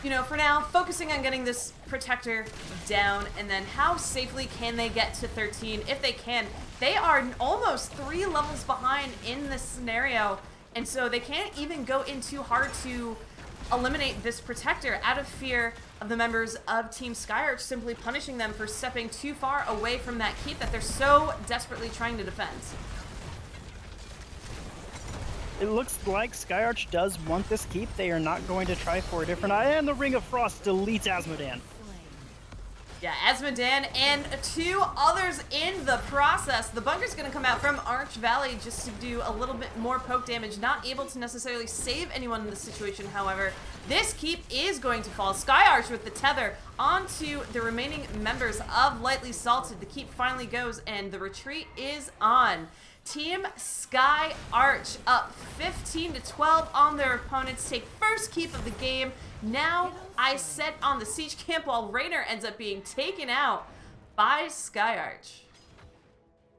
you know, for now, focusing on getting this Protector down, and then how safely can they get to 13? If they can, they are almost 3 levels behind in this scenario, and so they can't even go in too hard to eliminate this Protector out of fear of the members of Team Skyarch simply punishing them for stepping too far away from that keep that they're so desperately trying to defend. It looks like Skyarch does want this keep. They are not going to try for a different eye, and the Ring of Frost deletes Asmodan. Yeah, Asmodan and 2 others in the process. The bunker's going to come out from Arch Valley just to do a little bit more poke damage. Not able to necessarily save anyone in this situation, however. This keep is going to fall. Skyarch with the tether onto the remaining members of Lightly Salted. The keep finally goes, and the retreat is on. Team Skyarch up 15-12 on their opponents. Take first keep of the game. Now I set on the siege camp while Raynor ends up being taken out by Skyarch.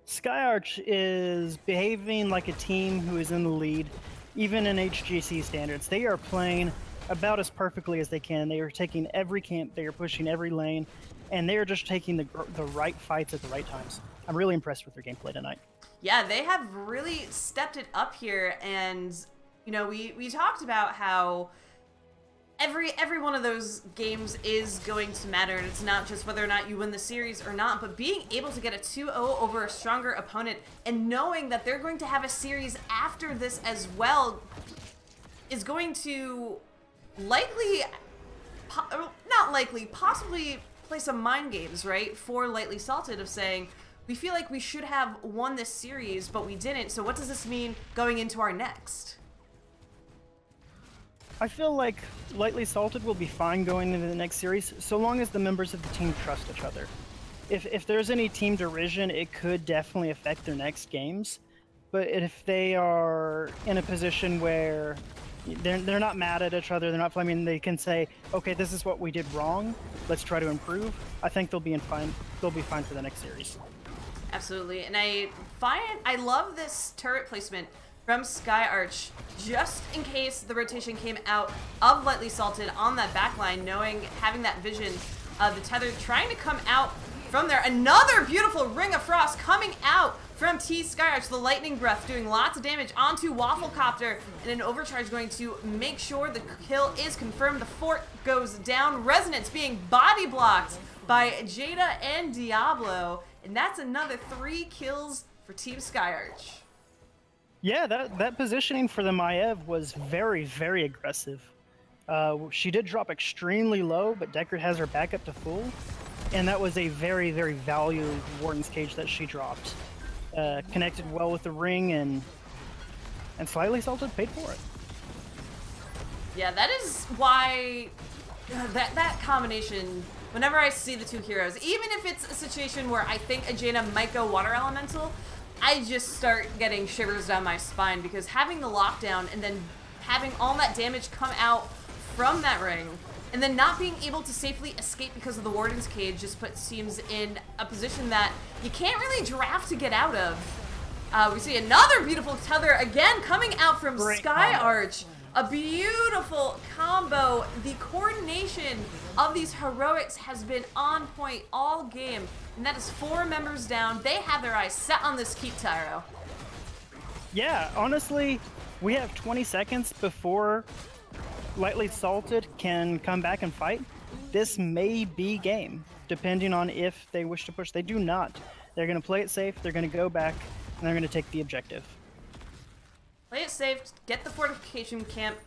Skyarch is behaving like a team who is in the lead, even in HGC standards. They are playing about as perfectly as they can. They are taking every camp, they are pushing every lane, and they are just taking the right fights at the right times. I'm really impressed with their gameplay tonight. Yeah, they have really stepped it up here, and you know, we talked about how every one of those games is going to matter, and it's not just whether or not you win the series or not, but being able to get a 2-0 over a stronger opponent and knowing that they're going to have a series after this as well is going to possibly play some mind games, right, for Lightly Salted of saying, we feel like we should have won this series, but we didn't, so what does this mean going into our next? I feel like Lightly Salted will be fine going into the next series, so long as the members of the team trust each other. If there's any team derision, it could definitely affect their next games, but if they are in a position where they're not mad at each other, they're not flaming, they can say, okay, this is what we did wrong, let's try to improve, I think they'll be fine for the next series. Absolutely, and I love this turret placement from Skyarch, just in case the rotation came out of Lightly Salted on that backline, having that vision of the tether trying to come out from there. Another beautiful Ring of Frost coming out from T Skyarch, the Lightning Breath doing lots of damage onto Wafflecopter, and an overcharge going to make sure the kill is confirmed. The fort goes down, Resonance being body blocked by Jada and Diablo, and that's another 3 kills for Team Skyarch. Yeah, that positioning for the Maiev was very, very aggressive. She did drop extremely low, but Deckard has her back up to full, and that was a very, very valuable Warden's Cage that she dropped. Connected well with the ring, and Slightly Salted paid for it. Yeah, that is why that combination, whenever I see the 2 heroes, even if it's a situation where I think a Jaina might go Water Elemental, I just start getting shivers down my spine, because having the lockdown and then having all that damage come out from that ring, and then not being able to safely escape because of the Warden's Cage just puts teams in a position that you can't really draft to get out of. We see another beautiful tether again coming out from Skyarch. A beautiful combo. The coordination of these heroics has been on point all game, and that is 4 members down. They have their eyes set on this keep, Tyro. Yeah, honestly, we have 20 seconds before Lightly Salted can come back and fight. This may be game, depending on if they wish to push. They do not. They're going to play it safe, they're going to go back, and they're going to take the objective. Play it safe, get the fortification camp,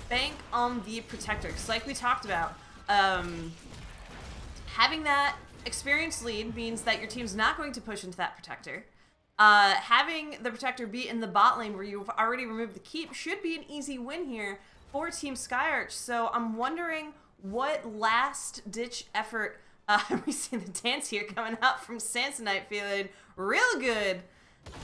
bank on the Protector. Because like we talked about, having that experienced lead means that your team's not going to push into that Protector. Having the Protector be in the bot lane where you've already removed the keep should be an easy win here for Team Skyarch. So I'm wondering what last-ditch effort we see the dance here coming out from Samsonite, feeling real good.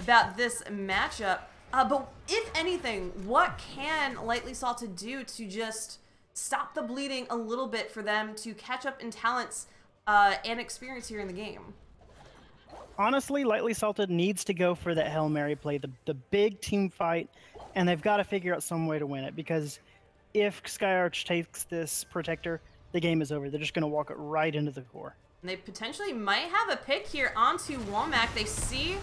about this matchup. But if anything, what can Lightly Salted do to just stop the bleeding a little bit for them to catch up in talents and experience here in the game? Honestly, Lightly Salted needs to go for that Hail Mary play, the big team fight, and they've got to figure out some way to win it, because if Skyarch takes this Protector, the game is over. They're just going to walk it right into the core. And they potentially might have a pick here onto Womack. They see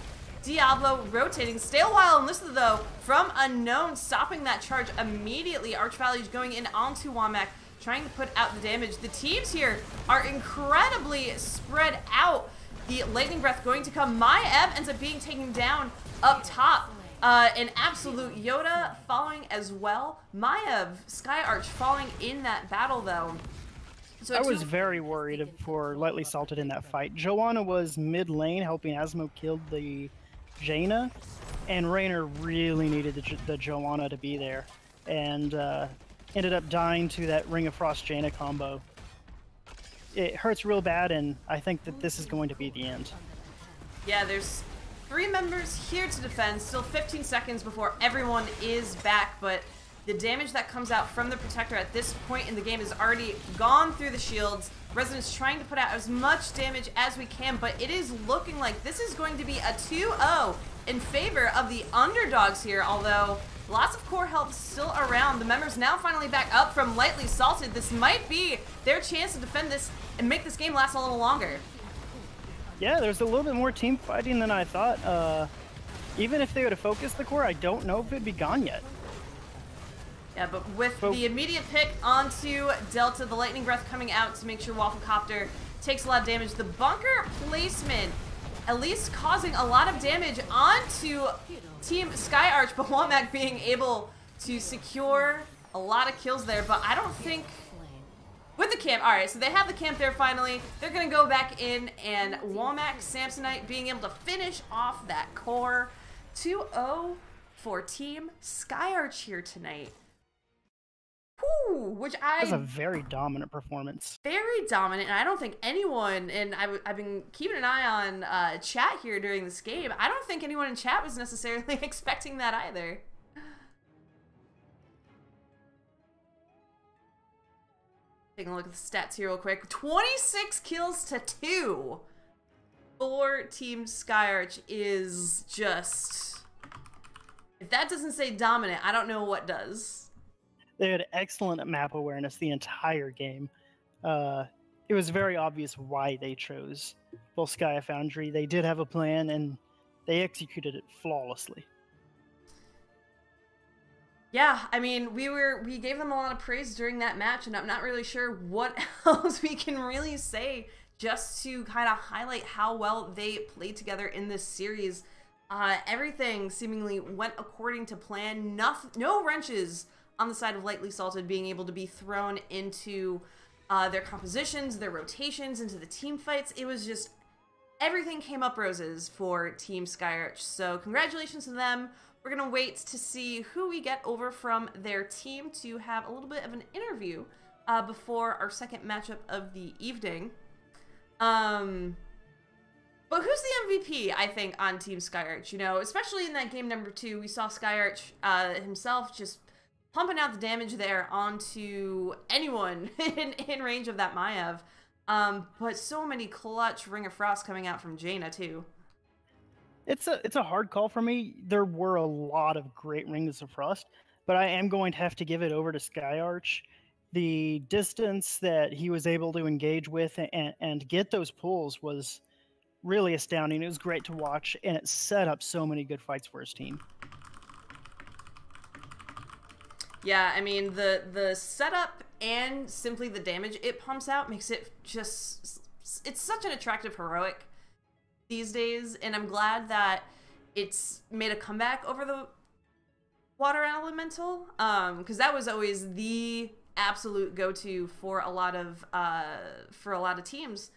Diablo rotating. Stay a while on this, though, from Unknown, stopping that charge immediately. Archvalley's going in onto Womack, trying to put out the damage. The teams here are incredibly spread out. The Lightning Breath going to come. Maiev ends up being taken down up top. An absolute Yoda following as well. Maiev, Skyarch falling in that battle, though. So I was very worried for Lightly Salted in that fight. Joanna was mid lane helping Asmo kill the Jaina, and Raynor really needed the Joanna to be there, and ended up dying to that Ring of Frost Jaina combo. It hurts real bad, and I think that this is going to be the end. Yeah, there's 3 members here to defend. Still 15 seconds before everyone is back, but the damage that comes out from the Protector at this point in the game is already gone through the shields. Resident's trying to put out as much damage as we can, but it is looking like this is going to be a 2-0 in favor of the underdogs here, although lots of core health still around. The members now finally back up from Lightly Salted. This might be their chance to defend this and make this game last a little longer. Yeah, there's a little bit more team fighting than I thought. Even if they would have focused the core, I don't know if it'd be gone yet. Yeah, but with the immediate pick onto Delta, the Lightning Breath coming out to make sure Wafflecopter takes a lot of damage. The bunker placement, at least causing a lot of damage onto Team Skyarch, but Womack being able to secure a lot of kills there. But I don't think... With the camp, all right, so they have the camp there finally. They're going to go back in, and Womack Samsonite being able to finish off that core. 2-0 for Team Skyarch here tonight. Whew, That's a very dominant performance. Very dominant, and I don't think anyone, and I've been keeping an eye on chat here during this game, I don't think anyone in chat was necessarily expecting that either. Taking a look at the stats here real quick. 26 kills to 2 for Team Skyarch is just... If that doesn't say dominant, I don't know what does. They had excellent map awareness the entire game. It was very obvious why they chose Volskaya Foundry. They did have a plan, and they executed it flawlessly. Yeah, I mean, we gave them a lot of praise during that match, and I'm not really sure what else we can really say just to kind of highlight how well they played together in this series. Everything seemingly went according to plan. No wrenches on the side of Lightly Salted being able to be thrown into their compositions, their rotations, into the team fights. It was just, everything came up roses for Team Skyarch. So congratulations to them. We're going to wait to see who we get over from their team to have a little bit of an interview before our second matchup of the evening. But who's the MVP, I think, on Team Skyarch? You know, especially in that game number 2, we saw Skyarch himself just pumping out the damage there onto anyone in range of that Maiev. But so many clutch Ring of Frost coming out from Jaina, too. It's a hard call for me. There were a lot of great Rings of Frost, but I am going to have to give it over to Skyarch. The distance that he was able to engage with and get those pulls was really astounding. It was great to watch, and it set up so many good fights for his team. Yeah, I mean, the setup and simply the damage it pumps out makes it just... It's such an attractive heroic these days, and I'm glad that it's made a comeback over the Water Elemental, because that was always the absolute go-to for a lot of teams.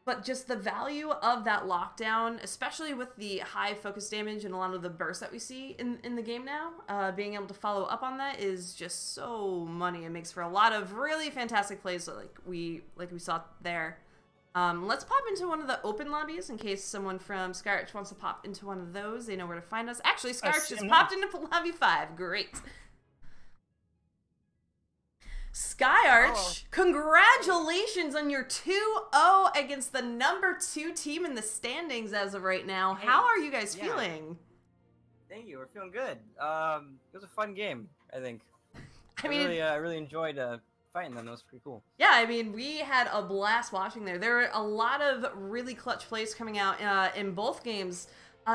But just the value of that lockdown, especially with the high focus damage and a lot of the bursts that we see in the game now, being able to follow up on that is just so money. It makes for a lot of really fantastic plays like we saw there. Let's pop into one of the open lobbies in case someone from Skyarch wants to pop into one of those. They know where to find us. Actually, Skyarch just popped into lobby 5. Great. Skyarch, congratulations on your 2-0 against the #2 team in the standings as of right now. Hey, how are you guys feeling? Thank you. We're feeling good. It was a fun game, I think. I really enjoyed fighting them. That was pretty cool. Yeah, I mean, we had a blast watching there. There were a lot of really clutch plays coming out in both games.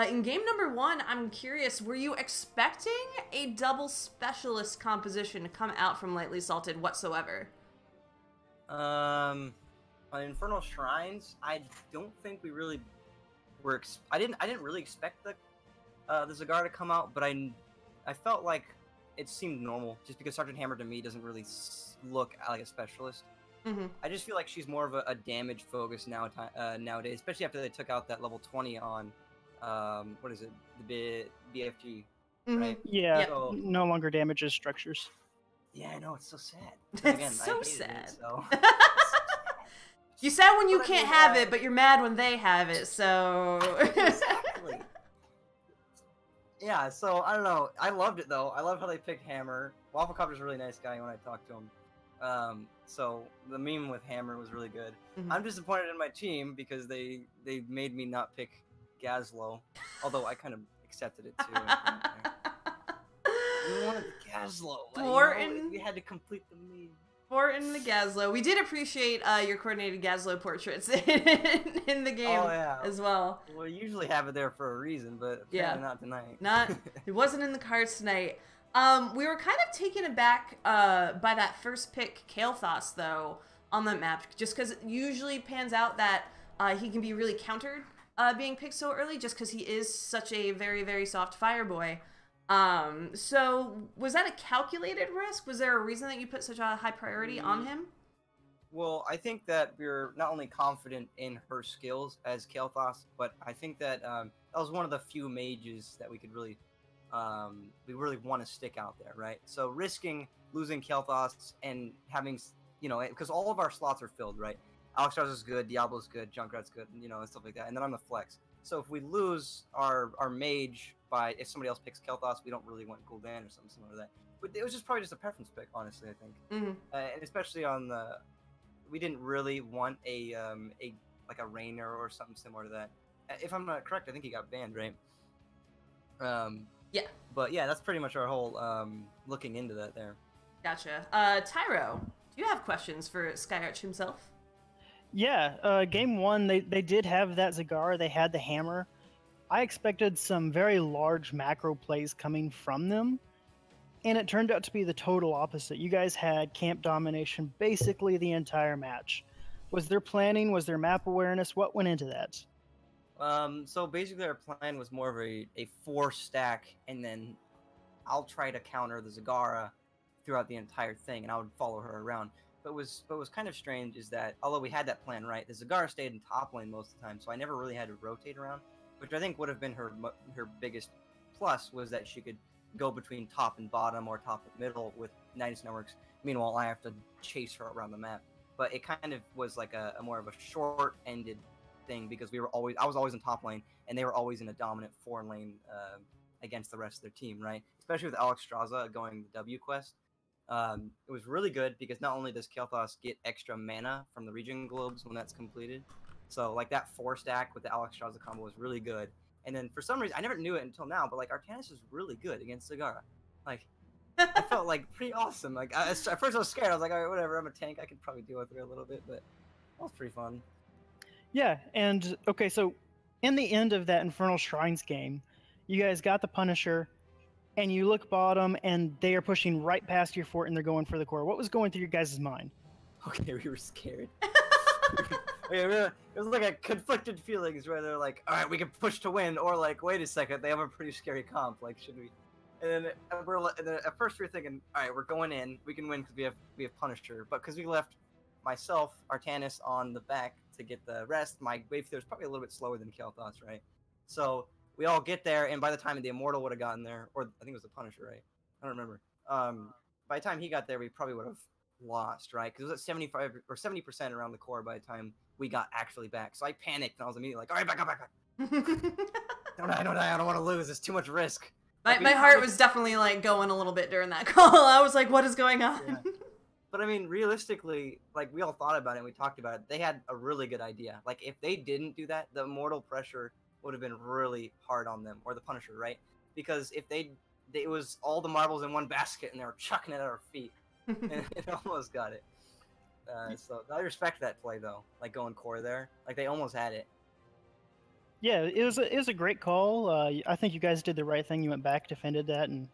In game #1, I'm curious, were you expecting a double specialist composition to come out from Lightly Salted whatsoever? On Infernal Shrines, I don't think we really were. I didn't really expect the Zagara to come out, but I felt like it seemed normal, just because Sergeant Hammer to me doesn't really look like a specialist. Mm-hmm. I just feel like she's more of a damage focus nowadays, especially after they took out that level 20 on. What is it? The BFG, right? Yeah, yep. So, no longer damages structures. Yeah, I know, it's so sad. Again, it's so sad. You sad when you can't have it, but you're mad when they have it, so... Exactly. Yeah, so, I don't know. I loved it, though. I love how they picked Hammer. Wafflecopter's a really nice guy when I talked to him. So, the meme with Hammer was really good. Mm-hmm. I'm disappointed in my team because they made me not pick Gazlo, although I kind of accepted it too. We wanted the Gazlo. We had to complete the meme. Fortin the Gazlo. We did appreciate your coordinated Gazlo portraits in the game as well. Well, we usually have it there for a reason, but not tonight. It wasn't in the cards tonight. We were kind of taken aback by that first pick, Kael'thas, though, on the map, just because it usually pans out that he can be really countered being picked so early, just because he is such a very, very soft fire boy. So was that a calculated risk? Was there a reason that you put such a high priority on him? Well, I think that we're not only confident in her skills as Kael'thas, but I think that that was one of the few mages that we could really want to stick out there, right? So risking losing Kael'thas and having, because all of our slots are filled, right? Alexstrasza is good, Diablo's good, Junkrat's good, and stuff like that. And then I'm the flex. So if we lose our mage if somebody else picks Kael'thas, we don't really want Gul'dan or something similar to that. But it was probably just a preference pick, honestly, I think. Mm-hmm. And especially we didn't really want a Rainer or something similar to that. If I'm not correct, I think he got banned, right? Yeah. But yeah, that's pretty much our whole looking into that there. Gotcha. Tyro, do you have questions for Skyarch himself? Yeah, game 1, they did have that Zagara, they had the hammer. I expected some very large macro plays coming from them, and it turned out to be the total opposite. You guys had camp domination basically the entire match. Was there planning? Was there map awareness? What went into that? So basically our plan was more of a 4-stack, and then I'll try to counter the Zagara throughout the entire thing, and I would follow her around. But what was kind of strange is that, although we had that plan right, the Zagara stayed in top lane most of the time, so I never really had to rotate around, which I think would have been her biggest plus, was that she could go between top and bottom or top and middle with Nidus networks. Meanwhile, I have to chase her around the map. But it kind of was like a more of a short-ended thing, because I was always in top lane, and they were always in a dominant 4-lane against the rest of their team, right? Especially with Alexstrasza going the W quest. It was really good because not only does Kael'thas get extra mana from the regen globes when that's completed, so like that 4-stack with the Alexstrasza combo was really good. And then for some reason, I never knew it until now, but like Artanis is really good against Zagara. Like, I felt like pretty awesome. Like at first I was scared. I was like, all right, whatever. I'm a tank. I could probably deal with her a little bit, but that was pretty fun. Yeah, and okay, so in the end of that Infernal Shrines game, you guys got the Punisher, and you look bottom, and they are pushing right past your fort, and they're going for the core. What was going through your guys' mind? Okay, we were scared. It was like a conflicted feelings where they're like, all right, we can push to win, or like, wait a second, they have a pretty scary comp. Like, should we? And then at first we were thinking, all right, we're going in, we can win because we have Punisher, but because we left myself, Artanis on the back to get the rest, my wave through was probably a little bit slower than Kael'thas, right? So we all get there, and by the time the Immortal would have gotten there, or I think it was the Punisher, right? I don't remember. By the time he got there, we probably would have lost, right? Because it was at 75 or 70% around the core by the time we got actually back. So I panicked and I was immediately like, all right, back up, back up. Don't die, I don't want to lose. It's too much risk. My heart was definitely like going a little bit during that call. I was like, what is going on? Yeah. But I mean, realistically, like we all thought about it and we talked about it. They had a really good idea. Like if they didn't do that, the Immortal pressure would have been really hard on them, or the Punisher, right? Because if it was all the marbles in one basket and they were chucking it at our feet, and it almost got it. So I respect that play though, like going core there. Like they almost had it. Yeah, it was a great call. I think you guys did the right thing. You went back, defended that, and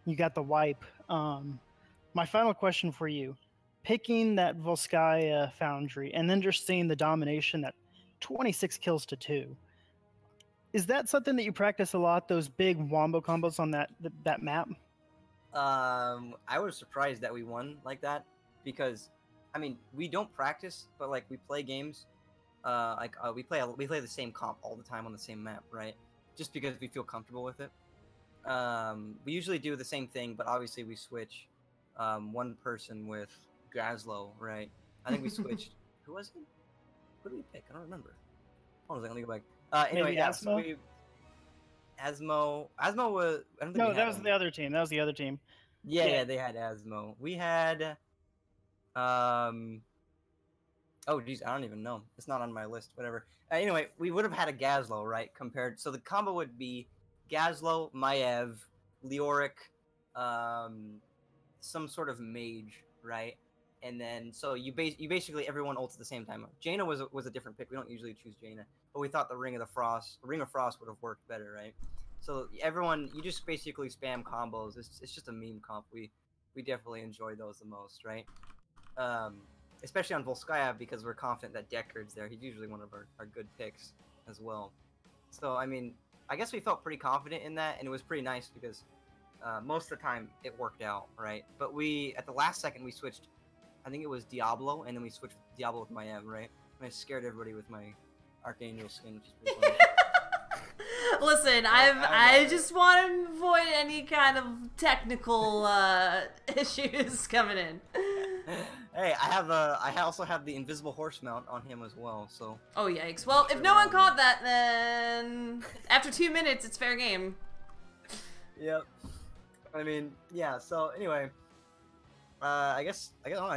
you got the wipe. My final question for you: picking that Volskaya Foundry and then just seeing the domination, that 26 kills to 2. Is that something that you practice a lot? Those big wombo combos on that map? I was surprised that we won like that because, I mean, we don't practice, but like we play games. We play the same comp all the time on the same map, right? Just because we feel comfortable with it. We usually do the same thing, but obviously we switch one person with Gazlow, right? I think we switched. Who was it? Who did we pick? I don't remember. Hold on a second, let me go back. Anyway, yeah, so Asmo was. I don't think No, that was the other team. That was the other team. Yeah, they had Asmo. We had. Oh, geez, I don't even know. It's not on my list. Whatever. Anyway, we would have had a Gazlow, right? So the combo would be Gazlow, Maiev, Leoric, some sort of mage, right? And then so you basically everyone ults at the same time. Jaina was a different pick. We don't usually choose Jaina, but we thought the Ring of Frost would have worked better, right? So everyone, you just basically spam combos. It's just a meme comp. We definitely enjoy those the most, right? Especially on Volskaya because we're confident that Deckard's there. He's usually one of our good picks as well. So I mean, I guess we felt pretty confident in that, and it was pretty nice because most of the time it worked out, right? But at the last second we switched. I think it was Diablo, and then we switched Diablo with Maiev, right? And I scared everybody with my Archangel skin, which is pretty funny. Listen, I just want to avoid any kind of technical issues coming in. Hey, I also have the invisible horse mount on him as well, so. Oh yikes! Well, if no one caught that, then after 2 minutes, it's fair game. Yep. I mean, yeah. So anyway, I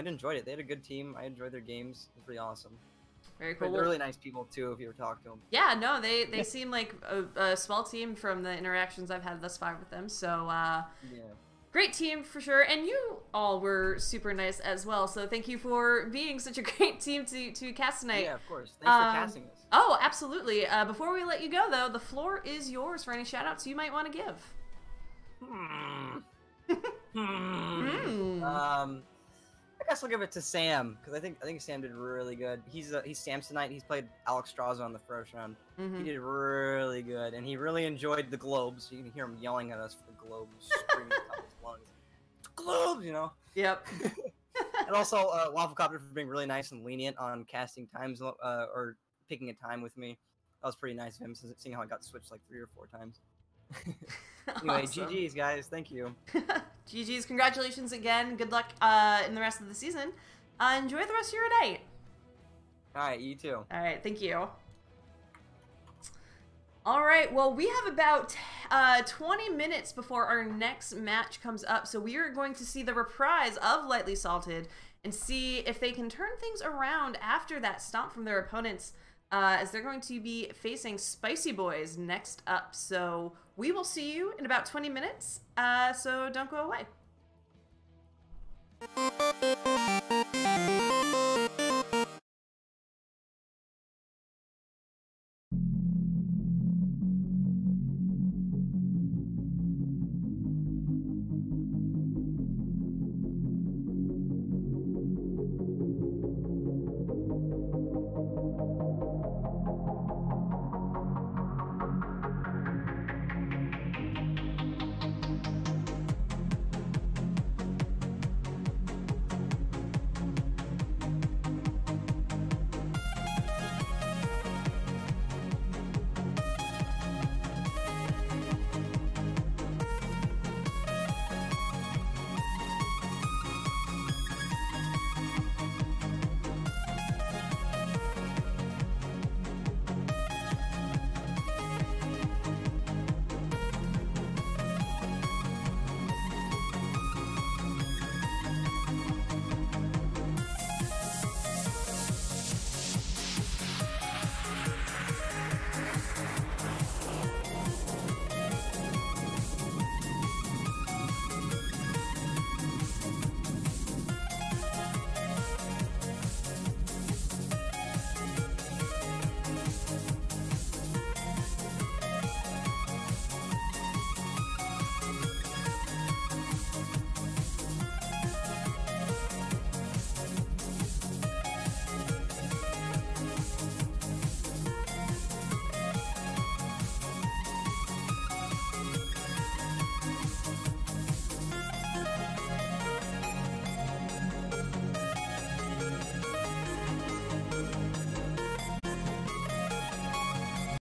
enjoyed it. They had a good team. I enjoyed their games. It was pretty awesome. Very cool. They're really nice people too. If you ever talk to them. Yeah, no, they seem like a small team from the interactions I've had thus far with them. So yeah. Great team for sure, and you all were super nice as well. So thank you for being such a great team to cast tonight. Yeah, of course. Thanks for casting us. Oh, absolutely. Before we let you go, though, the floor is yours for any shout-outs you might want to give. I guess I'll give it to Sam because I think Sam did really good. He's Samsonite. He's played Alex Straza on the first round. He did really good, and he really enjoyed the globes. You can hear him yelling at us for the globes, screaming at the top of his lungs. Globes, you know. Yep. And also Wafflecopter for being really nice and lenient on casting times or picking a time with me. That was pretty nice of him, seeing how I got switched like 3 or 4 times. Anyway, awesome. GG's guys, thank you. GG's, congratulations again. Good luck in the rest of the season. Enjoy the rest of your night. Alright, you too. Alright, thank you. Alright, well, we have about 20 minutes before our next match comes up, so we are going to see the reprise of Lightly Salted and see if they can turn things around after that stomp from their opponents, as they're going to be facing Spicy Boys next up. So we will see you in about 20 minutes, so don't go away.